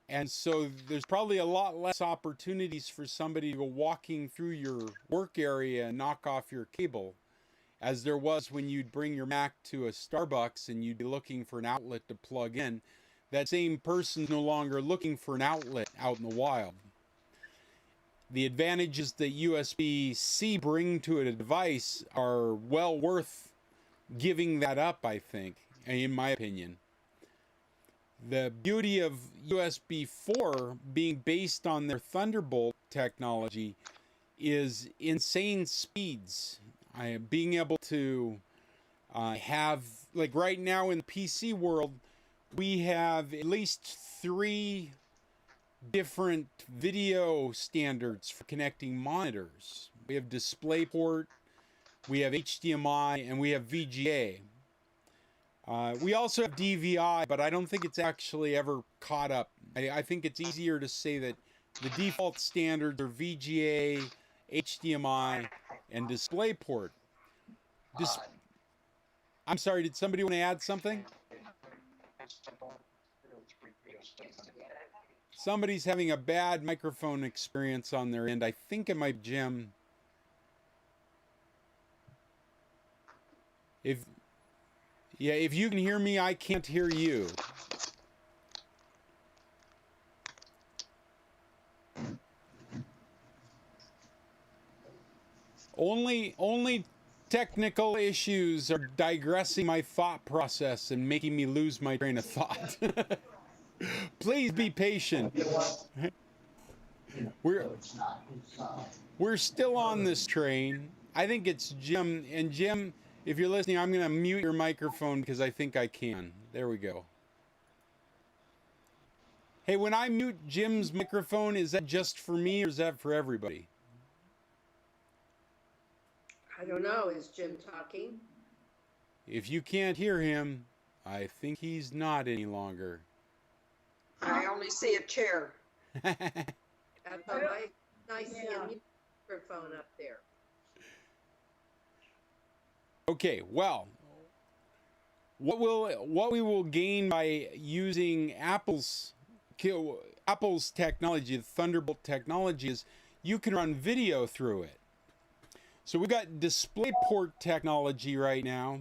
And so there's probably a lot less opportunities for somebody to go walking through your work area and knock off your cable, as there was when you'd bring your Mac to a Starbucks and you'd be looking for an outlet to plug in. That same person's no longer looking for an outlet out in the wild. The advantages that USB-C bring to a device are well worth giving that up, I think, in my opinion. The beauty of USB 4 being based on their Thunderbolt technology is insane speeds. Being able to have, like right now in the PC world, we have at least 3 different video standards for connecting monitors. We have DisplayPort, we have HDMI, and we have VGA. We also have DVI, but I don't think it's actually ever caught up. I think it's easier to say that the default standards are VGA, HDMI, and DisplayPort. I'm sorry, did somebody want to add something? Somebody's having a bad microphone experience on their end. I think it might be Jim. If you can hear me, I can't hear you. Only technical issues are digressing my thought process and making me lose my train of thought. Please be patient. We're still on this train. I think it's Jim. And Jim, if you're listening, I'm going to mute your microphone because I think I can. There we go. Hey, when I mute Jim's microphone, is that just for me or is that for everybody? I don't know. Is Jim talking? If you can't hear him, I think he's not any longer. I only see a chair. That's a nice microphone up there. Okay, well, what we will gain by using Apple's technology, the Thunderbolt technology, is you can run video through it. So we've got DisplayPort technology right now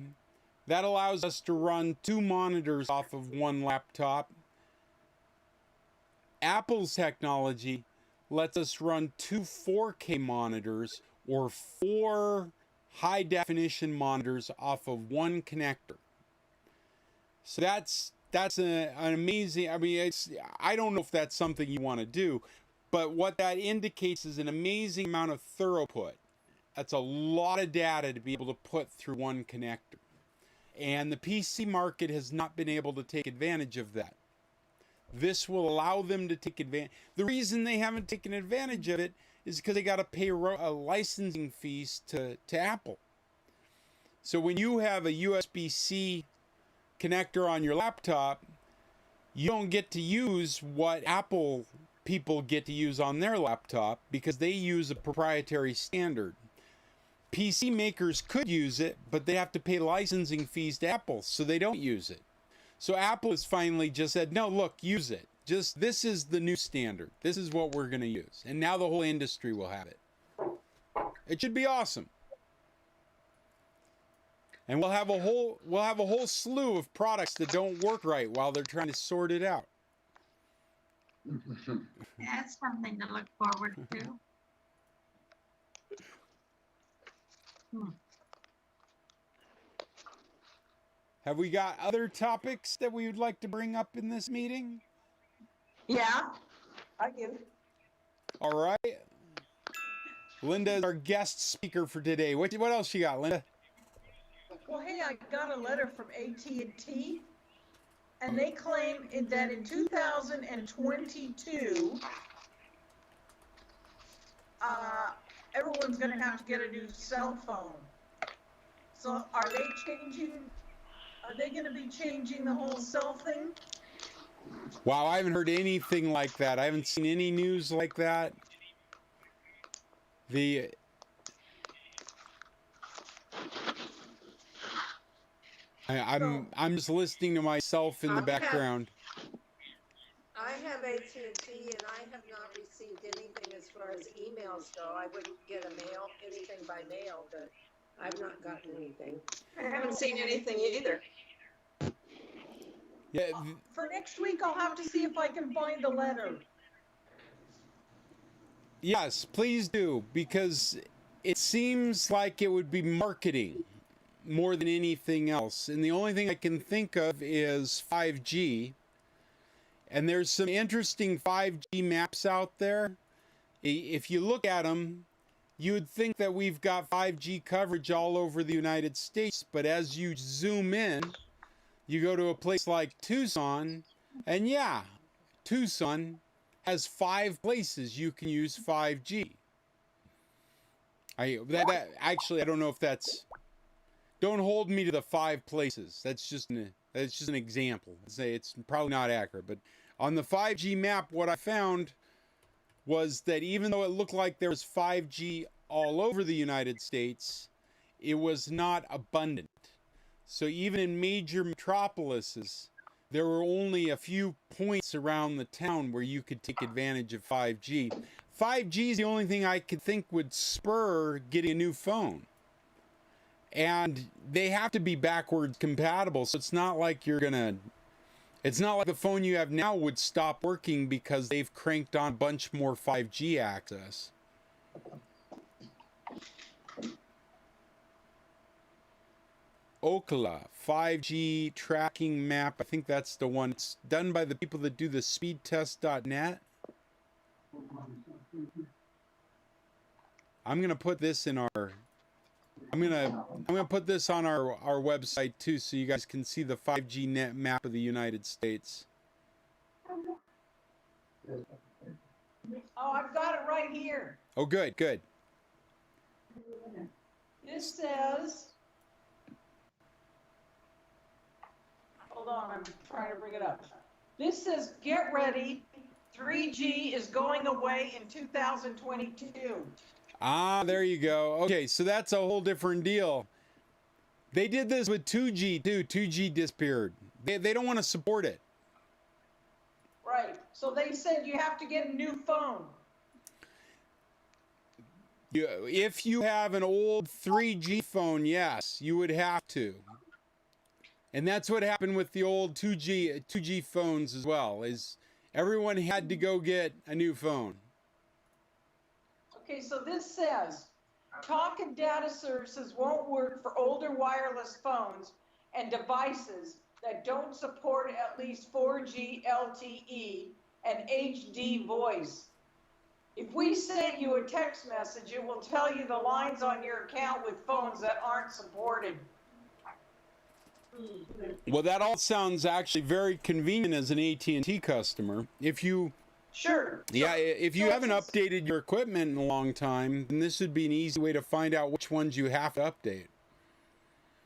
that allows us to run 2 monitors off of 1 laptop. Apple's technology lets us run 2 4K monitors or 4 high definition monitors off of 1 connector. So that's an amazing, I mean, I don't know if that's something you want to do, but what that indicates is an amazing amount of throughput. That's a lot of data to be able to put through 1 connector. And the PC market has not been able to take advantage of that. This will allow them to take advantage. The reason they haven't taken advantage of it is because they got to pay licensing fees to Apple. So when you have a USB-C connector on your laptop, you don't get to use what Apple people get to use on their laptop because they use a proprietary standard. PC makers could use it, but they have to pay licensing fees to Apple, so they don't use it. So Apple has finally just said, no, look, use it. Just, this is the new standard. This is what we're going to use. And now the whole industry will have it. It should be awesome. And we'll have a whole slew of products that don't work right while they're trying to sort it out. That's something to look forward to. Have we got other topics that we would like to bring up in this meeting? Yeah, I do. All right. Linda is our guest speaker for today. What else you got, Linda? Well, hey, I got a letter from AT&T, and they claim that in 2022, everyone's going to have to get a new cell phone. So are they going to be changing the whole cell thing? Wow, I haven't heard anything like that. I haven't seen any news like that. I'm just listening to myself in the background. I have AT&T and I have not received anything as far as emails go. I wouldn't get anything by mail, but I've not gotten anything. I haven't seen anything either. Yeah. For next week, I'll have to see if I can find the letter. Yes, please do, because it seems like it would be marketing more than anything else. And the only thing I can think of is 5G. And there's some interesting 5G maps out there. If you look at them, you would think that we've got 5G coverage all over the United States. But as you zoom in, you go to a place like Tucson, and yeah, Tucson has 5 places you can use 5G. Actually, I don't know if that's... Don't hold me to the 5 places. That's just an example. It's probably not accurate, but on the 5G map, what I found was that even though it looked like there was 5G all over the United States, it was not abundant. So even in major metropolises, there were only a few points around the town where you could take advantage of 5G. 5G is the only thing I could think would spur getting a new phone. And they have to be backwards compatible, so it's not like it's not like the phone you have now would stop working because they've cranked on a bunch more 5G access. Okla 5G tracking map. I think that's the one. It's done by the people that do the speedtest.net. I'm gonna put this in our. I'm gonna put this on our website too, so you guys can see the 5G net map of the United States. Oh, I've got it right here. Oh, good, good. This says, Hold on, I'm trying to bring it up. This says, get ready, 3G is going away in 2022. Ah, there you go. Okay, so that's a whole different deal. They did this with 2G too. 2G disappeared. They don't want to support it. Right. So they said you have to get a new phone. If you have an old 3G phone, yes, you would have to. And that's what happened with the old 2G phones as well, is everyone had to go get a new phone. Okay, so this says, talk and data services won't work for older wireless phones and devices that don't support at least 4G LTE and HD voice. If we send you a text message, it will tell you the lines on your account with phones that aren't supported. Well, that all sounds actually very convenient as an AT&T customer. If you if you haven't updated your equipment in a long time, then this would be an easy way to find out which ones you have to update.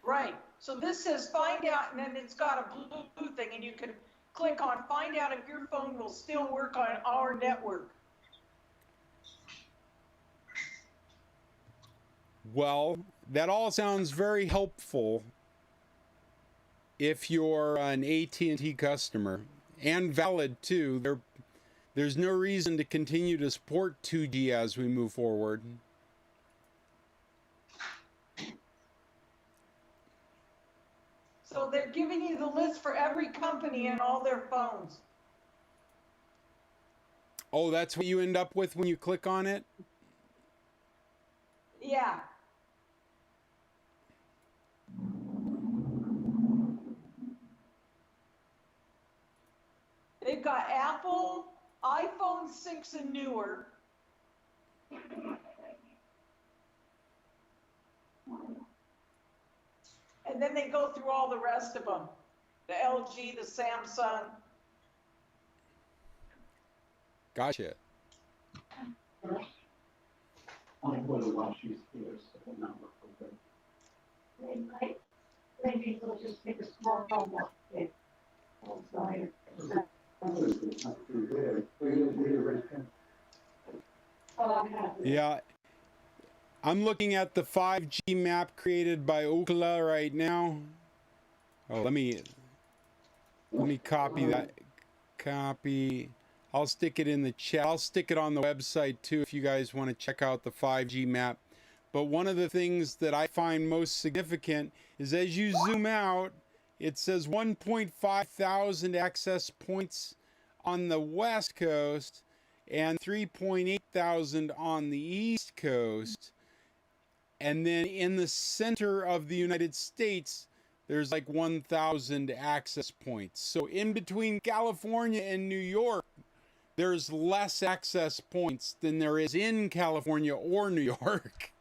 Right. So this says find out, and then it's got a blue thing, and you can click on find out if your phone will still work on our network. Well, that all sounds very helpful if you're an AT&T customer, and valid too. There's no reason to continue to support 2G as we move forward. So they're giving you the list for every company and all their phones. Oh, that's what you end up with when you click on it? Yeah. They've got Apple, iPhone 6 and newer. And then they go through all the rest of them. The LG, the Samsung. Gotcha. Maybe we'll just take a small phone. Yeah. I'm looking at the 5G map created by Ookla right now. Oh, let me copy that. Copy. I'll stick it in the chat. I'll stick it on the website too if you guys want to check out the 5G map. But one of the things that I find most significant is as you zoom out, it says 1.5 thousand access points on the West Coast and 3.8 thousand on the East Coast. And then in the center of the United States, there's like 1,000 access points. So in between California and New York, there's less access points than there is in California or New York.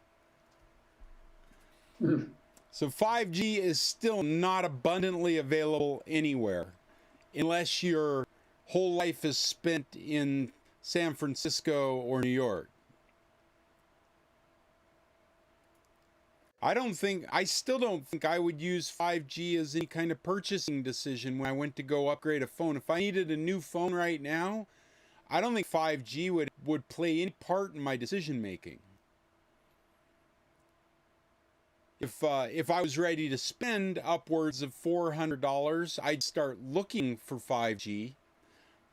So 5G is still not abundantly available anywhere unless your whole life is spent in San Francisco or New York. I still don't think I would use 5G as any kind of purchasing decision when I went to go upgrade a phone. If I needed a new phone right now, I don't think 5G would play any part in my decision making. If I was ready to spend upwards of $400, I'd start looking for 5G.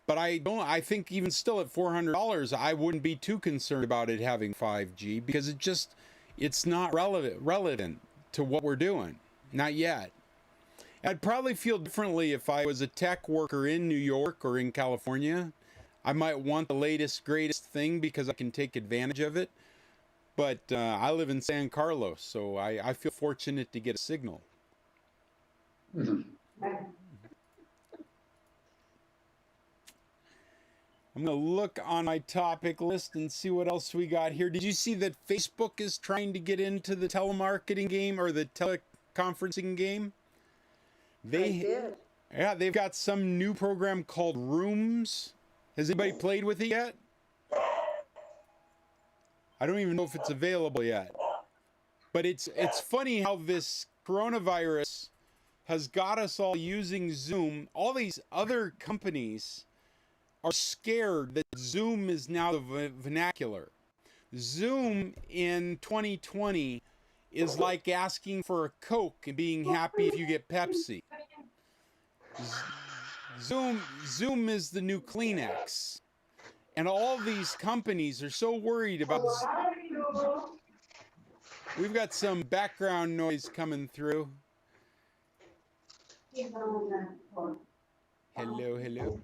But I think even still at $400, I wouldn't be too concerned about it having 5G because it's not relevant to what we're doing. Not yet. I'd probably feel differently if I was a tech worker in New York or in California. I might want the latest, greatest thing because I can take advantage of it. But I live in San Carlos, so I feel fortunate to get a signal. I'm going to look on my topic list and see what else we got here. Did you see that Facebook is trying to get into the telemarketing game or the teleconferencing game? I did. Yeah, they've got some new program called Rooms. Has anybody played with it yet? I don't even know if it's available yet. But it's funny how this coronavirus has got us all using Zoom. All these other companies are scared that Zoom is now the vernacular. Zoom in 2020 is like asking for a Coke and being happy if you get Pepsi. Zoom is the new Kleenex. And all these companies are so worried about... We've got some background noise coming through. Hello, hello.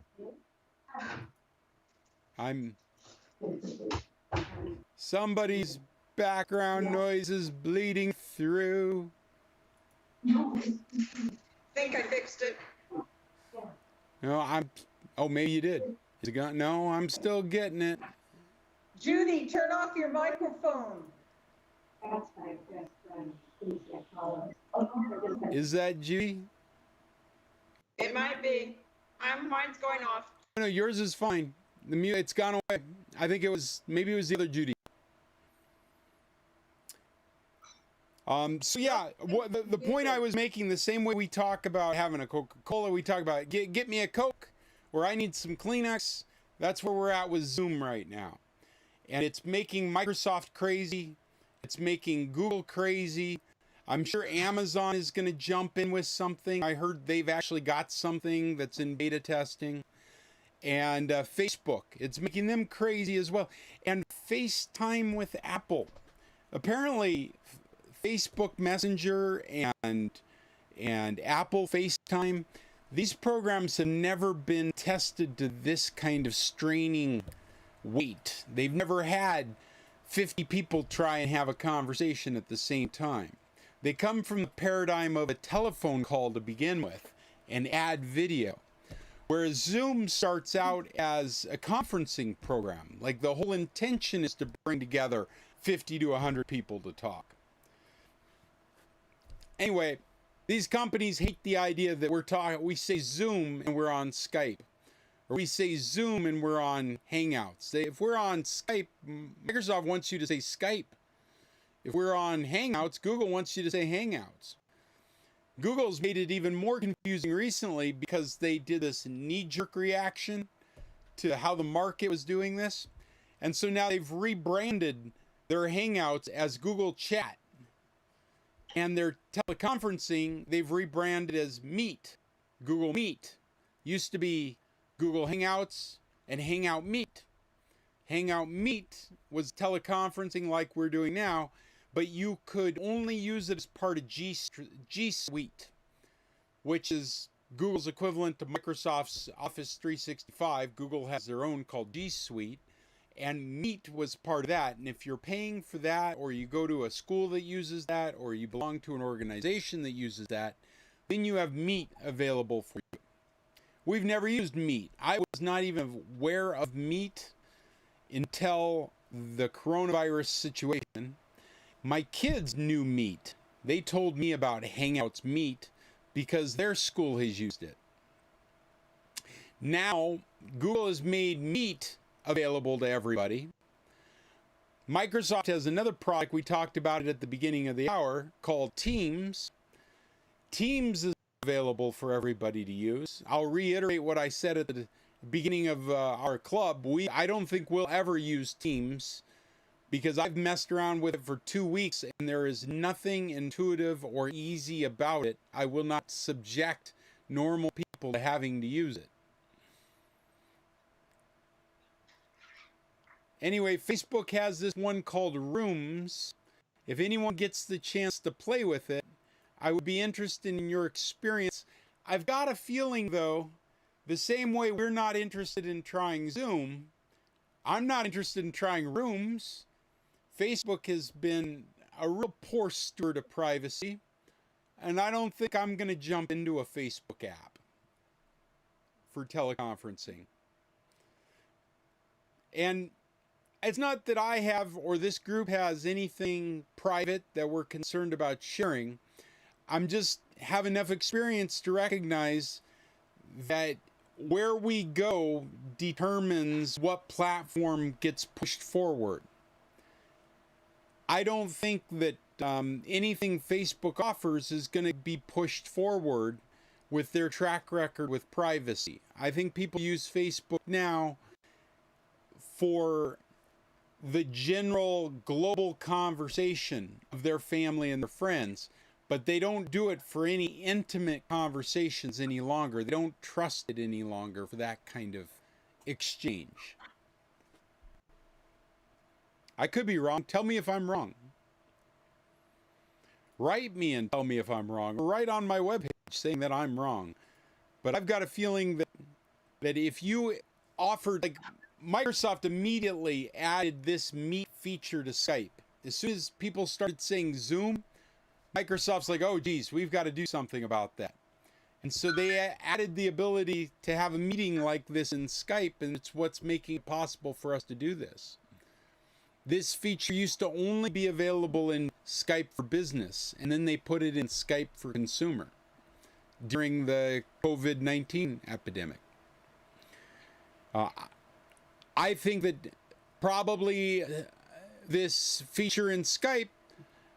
Somebody's background noise is bleeding through. Think I fixed it. No, oh, maybe you did. Is it gone? No, I'm still getting it. Judy, turn off your microphone. Is that Judy? It might be. Mine's going off. No, yours is fine. It's gone away. I think maybe it was the other Judy. So yeah, the point I was making, the same way we talk about having a Coca-Cola, we talk about get me a Coke, or I need some Kleenex. That's where we're at with Zoom right now. And it's making Microsoft crazy. It's making Google crazy. I'm sure Amazon is going to jump in with something. I heard they've actually got something that's in beta testing. And Facebook, it's making them crazy as well. And FaceTime with Apple. Apparently, Facebook Messenger and Apple FaceTime, these programs have never been tested to this kind of straining weight. They've never had 50 people try and have a conversation at the same time. They come from the paradigm of a telephone call to begin with and add video. Whereas Zoom starts out as a conferencing program. Like the whole intention is to bring together 50 to 100 people to talk. Anyway, these companies hate the idea that we say Zoom and we're on Skype. Or we say Zoom and we're on Hangouts. If we're on Skype, Microsoft wants you to say Skype. If we're on Hangouts, Google wants you to say Hangouts. Google's made it even more confusing recently because they did this knee-jerk reaction to how the market was doing this. And so now they've rebranded their Hangouts as Google Chat. And their teleconferencing, they've rebranded as Meet, Google Meet. Used to be Google Hangouts and Hangout Meet. Hangout Meet was teleconferencing like we're doing now, but you could only use it as part of G Suite, which is Google's equivalent to Microsoft's Office 365. Google has their own called G Suite, and Meet was part of that. And if you're paying for that, or you go to a school that uses that, or you belong to an organization that uses that, then you have Meet available for you. We've never used Meet. I was not even aware of Meet until the coronavirus situation. My kids knew Meet. They told me about Hangouts Meet because their school has used it. Now, Google has made Meet available to everybody. Microsoft has another product, we talked about it at the beginning of the hour, called Teams. Teams is available for everybody to use. I'll reiterate what I said at the beginning of our club. I don't think we'll ever use Teams because I've messed around with it for 2 weeks and there is nothing intuitive or easy about it. I will not subject normal people to having to use it. Anyway, Facebook has this one called Rooms. If anyone gets the chance to play with it, I would be interested in your experience. I've got a feeling, though, the same way we're not interested in trying Zoom, I'm not interested in trying Rooms. Facebook has been a real poor steward of privacy, and I don't think I'm going to jump into a Facebook app for teleconferencing. And it's not that I have or this group has anything private that we're concerned about sharing. I'm just have enough experience to recognize that where we go determines what platform gets pushed forward. I don't think that anything Facebook offers is going to be pushed forward with their track record with privacy. I think people use Facebook now for the general global conversation of their family and their friends, but they don't do it for any intimate conversations any longer. They don't trust it any longer for that kind of exchange. I could be wrong. Tell me if I'm wrong. Write me and tell me if I'm wrong. Or write on my webpage saying that I'm wrong. But I've got a feeling that if you offered, like, Microsoft immediately added this Meet feature to Skype. As soon as people started saying Zoom, Microsoft's like, oh geez, we've got to do something about that. And so they added the ability to have a meeting like this in Skype, and it's what's making it possible for us to do this. This feature used to only be available in Skype for Business, and then they put it in Skype for Consumer during the COVID-19 epidemic. I think that probably this feature in Skype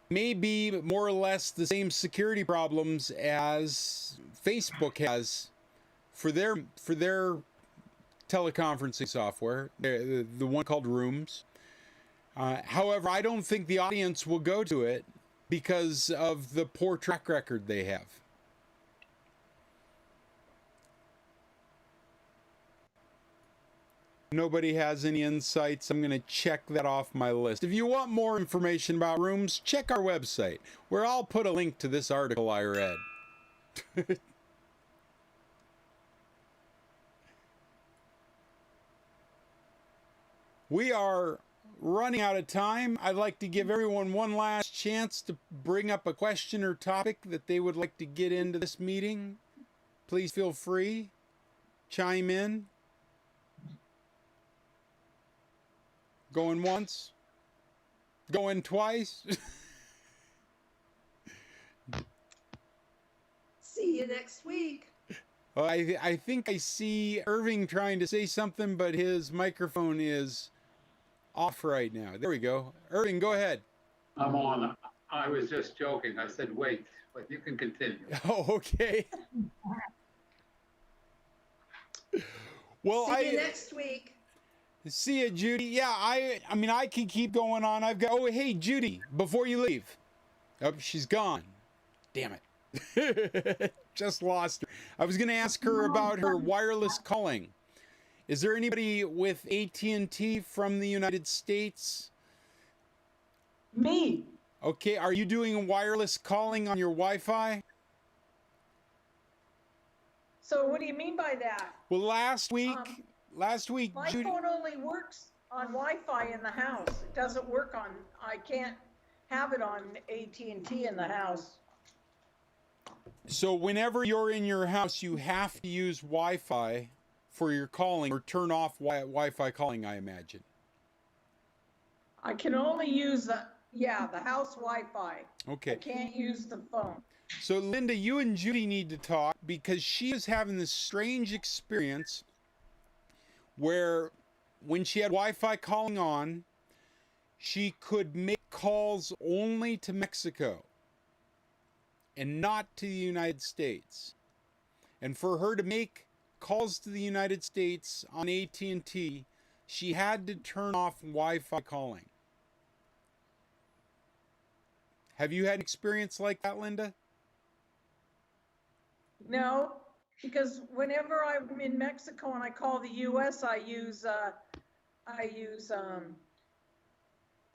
may be more or less the same security problems as Facebook has for their teleconferencing software, the one called Rooms. However, I don't think the audience will go to it because of the poor track record they have. Nobody has any insights. I'm going to check that off my list. If you want more information about Rooms, check our website, where I'll put a link to this article I read. We are running out of time. I'd like to give everyone one last chance to bring up a question or topic that they would like to get into this meeting. Please feel free. Chime in. Going once? Going twice? See you next week. Well, I think I see Irving trying to say something, but his microphone is off right now. There we go. Irving, go ahead. I'm on. I was just joking. I said wait, but you can continue. Oh, okay. Well, See you next week. See you, Judy. Yeah, I mean, I can keep going on. I've got, oh, hey, Judy, before you leave. Oh, she's gone. Damn it. Just lost her. I was going to ask her about her wireless calling. Is there anybody with AT&T from the United States? Me. Okay, are you doing wireless calling on your Wi-Fi? So what do you mean by that? Well, last week, My Judy... phone only works on Wi-Fi in the house. It doesn't work on, I can't have it on AT&T in the house. So whenever you're in your house, you have to use Wi-Fi for your calling, or turn off Wi-Fi calling, I imagine. I can only use the house Wi-Fi. Okay. I can't use the phone. So Linda, you and Judy need to talk, because she is having this strange experience where when she had Wi-Fi calling on, she could make calls only to Mexico and not to the United States. And for her to make calls to the United States on AT&T, she had to turn off Wi-Fi calling. Have you had an experience like that, Linda? No, because whenever I'm in Mexico and I call the US, I use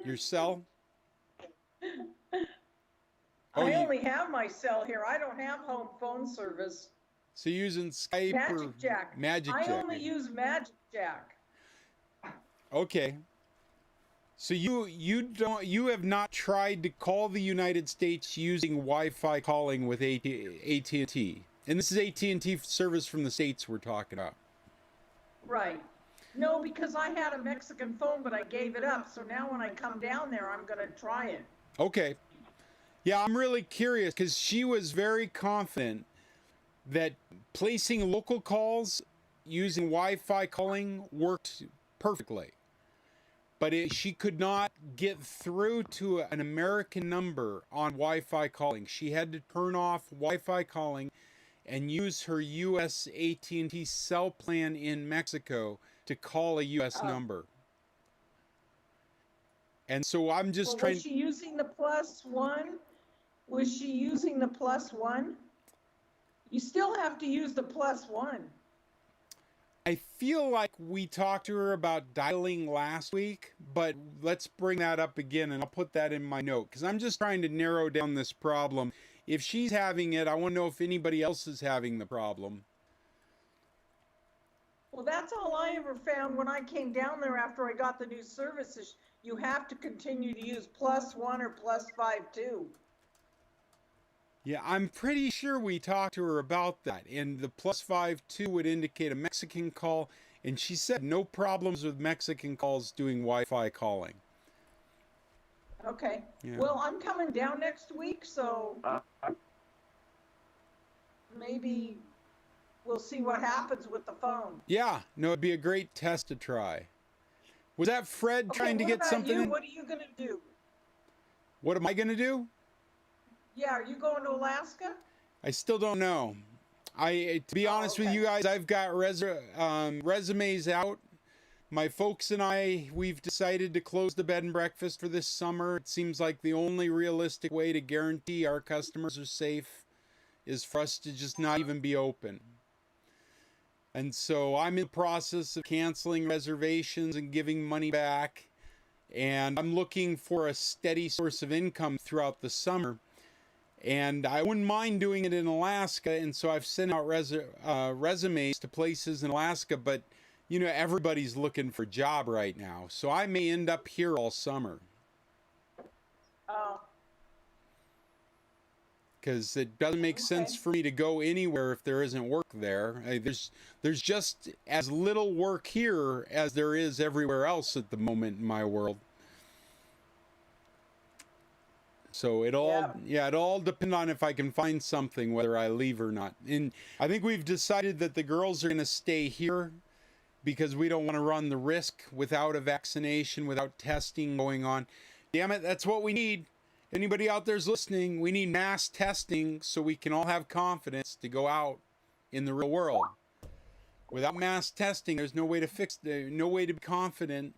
your cell? I only have my cell here. I don't have home phone service. So you're using Skype or Magic Jack? I only use Magic Jack. Okay. So you have not tried to call the United States using Wi-Fi calling with AT&T. And this is AT&T service from the States we're talking about. Right. No, because I had a Mexican phone, but I gave it up. So now when I come down there, I'm going to try it. Okay. Yeah, I'm really curious, because she was very confident that placing local calls using Wi-Fi calling worked perfectly. but she could not get through to an American number on Wi-Fi calling. She had to turn off Wi-Fi calling and use her U.S. AT&T cell plan in Mexico to call a U.S. number. And so I'm just trying. Was she using the +1? Was she using the +1? You still have to use the +1. I feel like we talked to her about dialing last week, but let's bring that up again, and I'll put that in my note, because I'm just trying to narrow down this problem. If she's having it, I want to know if anybody else is having the problem. Well, that's all I ever found when I came down there after I got the new services. You have to continue to use +1 or +5 too. Yeah, I'm pretty sure we talked to her about that, and the +52 would indicate a Mexican call, and she said no problems with Mexican calls doing Wi-Fi calling. Okay. Yeah. Well, I'm coming down next week, so maybe we'll see what happens with the phone. Yeah, no, it'd be a great test to try. Was that Fred trying to get something in? What are you going to do? What am I going to do? Yeah, are you going to Alaska? I still don't know. To be honest with you guys, I've got resumes out. My folks and I, we've decided to close the bed and breakfast for this summer. It seems like the only realistic way to guarantee our customers are safe is for us to just not even be open. And so I'm in the process of canceling reservations and giving money back. And I'm looking for a steady source of income throughout the summer. And I wouldn't mind doing it in Alaska, and so I've sent out resumes to places in Alaska, but, you know, everybody's looking for a job right now, so I may end up here all summer. Oh. Because it doesn't make sense for me to go anywhere if there isn't work there. There's just as little work here as there is everywhere else at the moment in my world. So it all depends on if I can find something, whether I leave or not. And I think we've decided that the girls are going to stay here because we don't want to run the risk without a vaccination, without testing going on. Damn it, that's what we need. Anybody out there's listening, we need mass testing so we can all have confidence to go out in the real world. Without mass testing, there's no way to no way to be confident.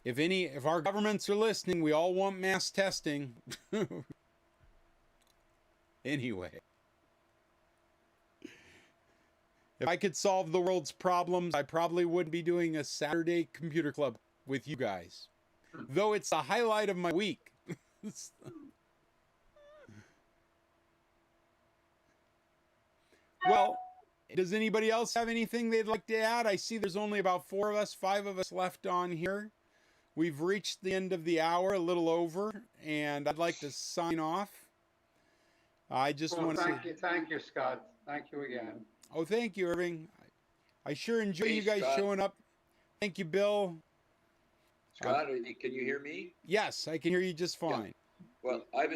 If our governments are listening, we all want mass testing. Anyway. If I could solve the world's problems, I probably wouldn't be doing a Saturday computer club with you guys. Though it's the highlight of my week. Well, does anybody else have anything they'd like to add? I see there's only about 5 of us left on here. We've reached the end of the hour, a little over, and I'd like to sign off. I just want to Thank you, Scott. Thank you again. Oh, thank you, Irving. I sure enjoy you guys showing up. Thank you, Bill. Scott, can you hear me? Yes, I can hear you just fine. Yeah. Well, I've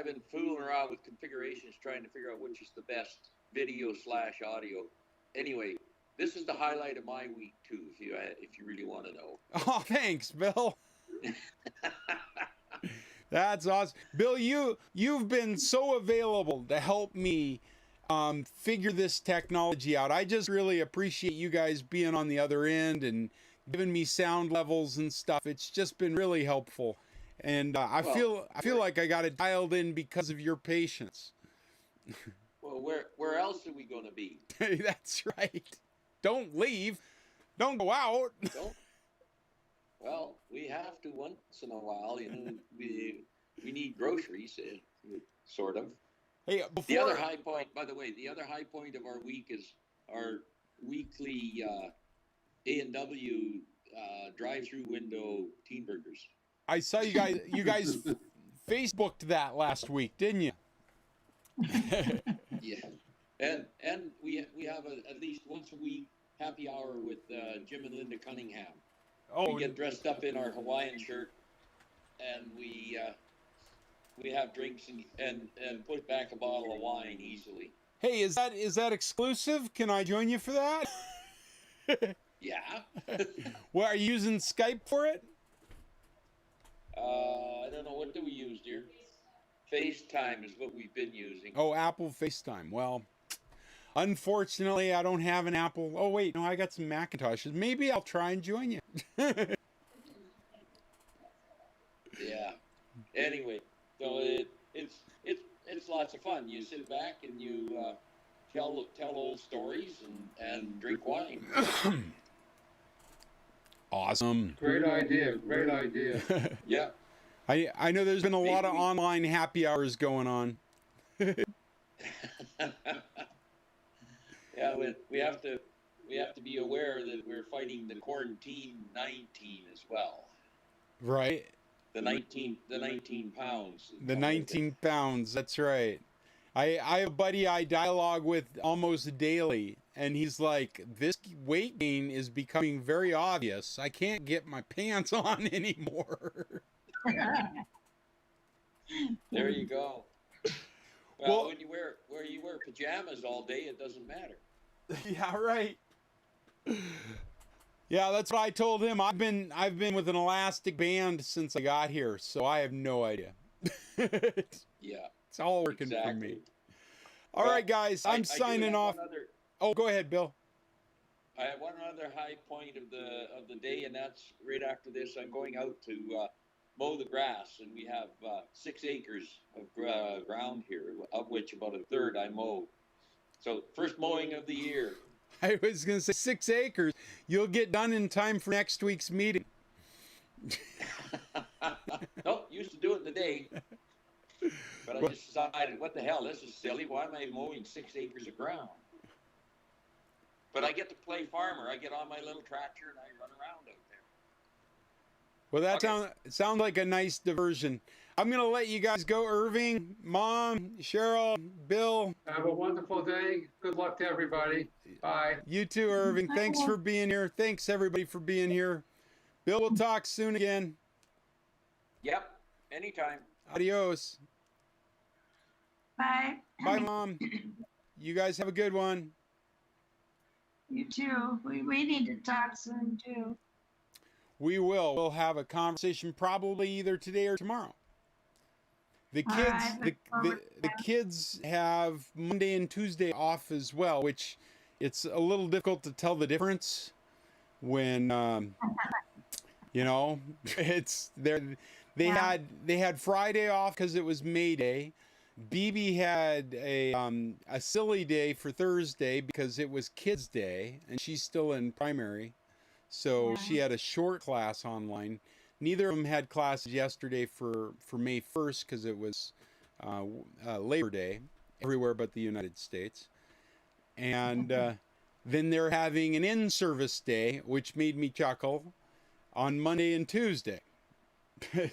been fooling around with configurations, trying to figure out which is the best video/audio. Anyway, this is the highlight of my week too, if you really want to know. Oh, thanks, Bill. That's awesome. Bill, you've been so available to help me figure this technology out. I just really appreciate you guys being on the other end and giving me sound levels and stuff. It's just been really helpful. And I feel like I got it dialed in because of your patience. Well, where else are we going to be? That's right. Don't leave. Don't go out. Well, we have to once in a while. You know, we need groceries, sort of. Hey, the other high point, by the way, the other high point of our week is our weekly A&W drive-through window teen burgers. I saw you guys Facebooked that last week, didn't you? Yeah, and we have at least once a week happy hour with Jim and Linda Cunningham. Oh, we get dressed up in our Hawaiian shirt, and we have drinks and put back a bottle of wine easily. Hey, is that exclusive? Can I join you for that? Yeah. Well, are you using Skype for it? I don't know, what do we use, dear? FaceTime is what we've been using. Oh, Apple FaceTime. Well, unfortunately, I don't have an Apple. Oh, wait, no, I got some Macintoshes. Maybe I'll try and join you. Yeah. Anyway, so it's lots of fun. You sit back and you tell old stories and drink wine. Awesome. Great idea. Great idea. Yeah. I know there's been a lot of online happy hours going on. Yeah, we have to be aware that we're fighting the quarantine 19 as well. Right. The 19 pounds. The 19 pounds. That's right. I have a buddy I dialogue with almost daily, and he's like, this weight gain is becoming very obvious. I can't get my pants on anymore. There you go. Well, when you wear pajamas all day, it doesn't matter. Yeah, right. Yeah, that's what I told him. I've been with an elastic band since I got here, so I have no idea. Yeah. It's all working for me. All right, guys, I'm signing off. Oh, go ahead, Bill. I have one other high point of the day, and that's right after this. I'm going out to mow the grass, and we have 6 acres of ground here, of which about a third I mow. So first mowing of the year. I was going to say 6 acres. You'll get done in time for next week's meeting. Nope, used to do it in the day. But I just decided, what the hell, this is silly. Why am I mowing 6 acres of ground? But I get to play farmer. I get on my little tractor and I run around out there. Well, that sounds like a nice diversion. I'm going to let you guys go. Irving, Mom, Cheryl, Bill. Have a wonderful day. Good luck to everybody. Bye. You too, Irving. Thanks for being here. Thanks, everybody, for being here. Bill, we'll talk soon again. Yep, anytime. Adios. Bye. Bye, Mom. You guys have a good one. You too. We need to talk soon too. We will. We'll have a conversation probably either today or tomorrow. The kids, the kids have Monday and Tuesday off as well, which it's a little difficult to tell the difference when, you know, it's they had Friday off because it was May Day. BB had a silly day for Thursday because it was Kids Day, and she's still in primary, so she had a short class online. Neither of them had classes yesterday for May 1st because it was Labor Day everywhere but the United States. And then they're having an in-service day, which made me chuckle, on Monday and Tuesday.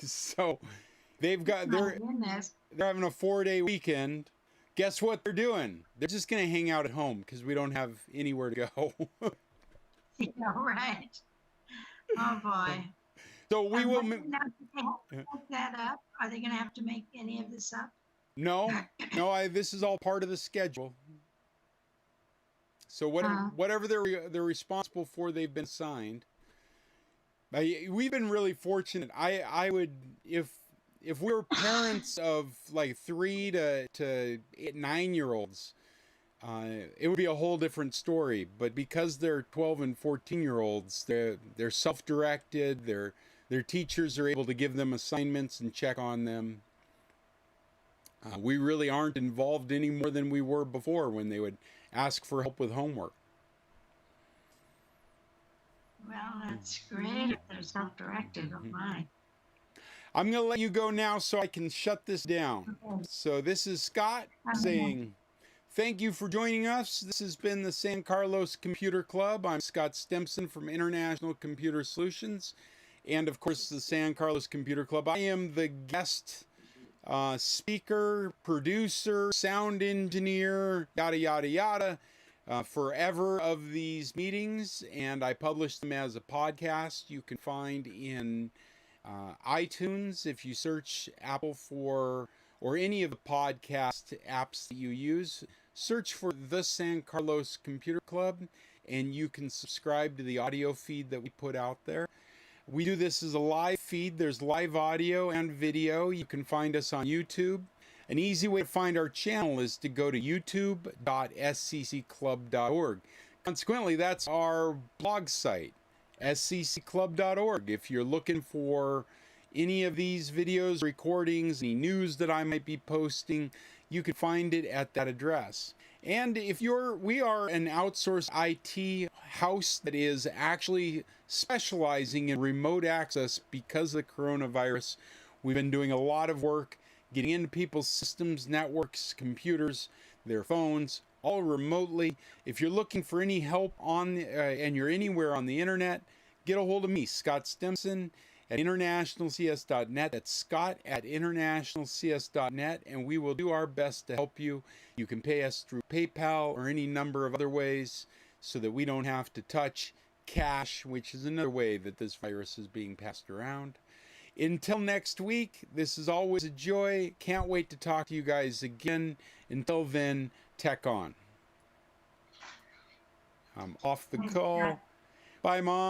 So they're having a 4-day weekend. Guess what they're doing? They're just going to hang out at home because we don't have anywhere to go. Yeah, right. Oh boy. So we will. Make that up? Are they going to have to make any of this up? No. This is all part of the schedule. So whatever they're responsible for, they've been assigned. We've been really fortunate. I would, if we were parents of like 3 to 9-year-olds, it would be a whole different story. But because they're 12 and 14-year-olds, they're self-directed. Their teachers are able to give them assignments and check on them. We really aren't involved any more than we were before when they would ask for help with homework. Well, that's great if they're self-directed. Oh my. I'm going to let you go now so I can shut this down. Okay. So this is Scott saying thank you for joining us. This has been the San Carlos Computer Club. I'm Scott Stimson from International Computer Solutions. And, of course, the San Carlos Computer Club. I am the guest speaker, producer, sound engineer, yada, yada, yada, forever of these meetings. And I publish them as a podcast you can find in iTunes if you search Apple or any of the podcast apps that you use. Search for the San Carlos Computer Club. and you can subscribe to the audio feed that we put out there. We do this as a live feed. There's live audio and video. You can find us on YouTube. An easy way to find our channel is to go to youtube.scclub.org. Consequently, that's our blog site, scclub.org. If you're looking for any of these videos, recordings, any news that I might be posting, you can find it at that address. And we are an outsourced IT house that is actually specializing in remote access because of the coronavirus. We've been doing a lot of work getting into people's systems, networks, computers, their phones, all remotely. If you're looking for any help and you're anywhere on the internet, get a hold of me, Scott Stimson, at internationalcs.net. That's Scott at internationalcs.net, and we will do our best to help you. You can pay us through PayPal or any number of other ways so that we don't have to touch cash, which is another way that this virus is being passed around. Until next week, this is always a joy. Can't wait to talk to you guys again. Until then, tech on. I'm off the call. Bye, Mom.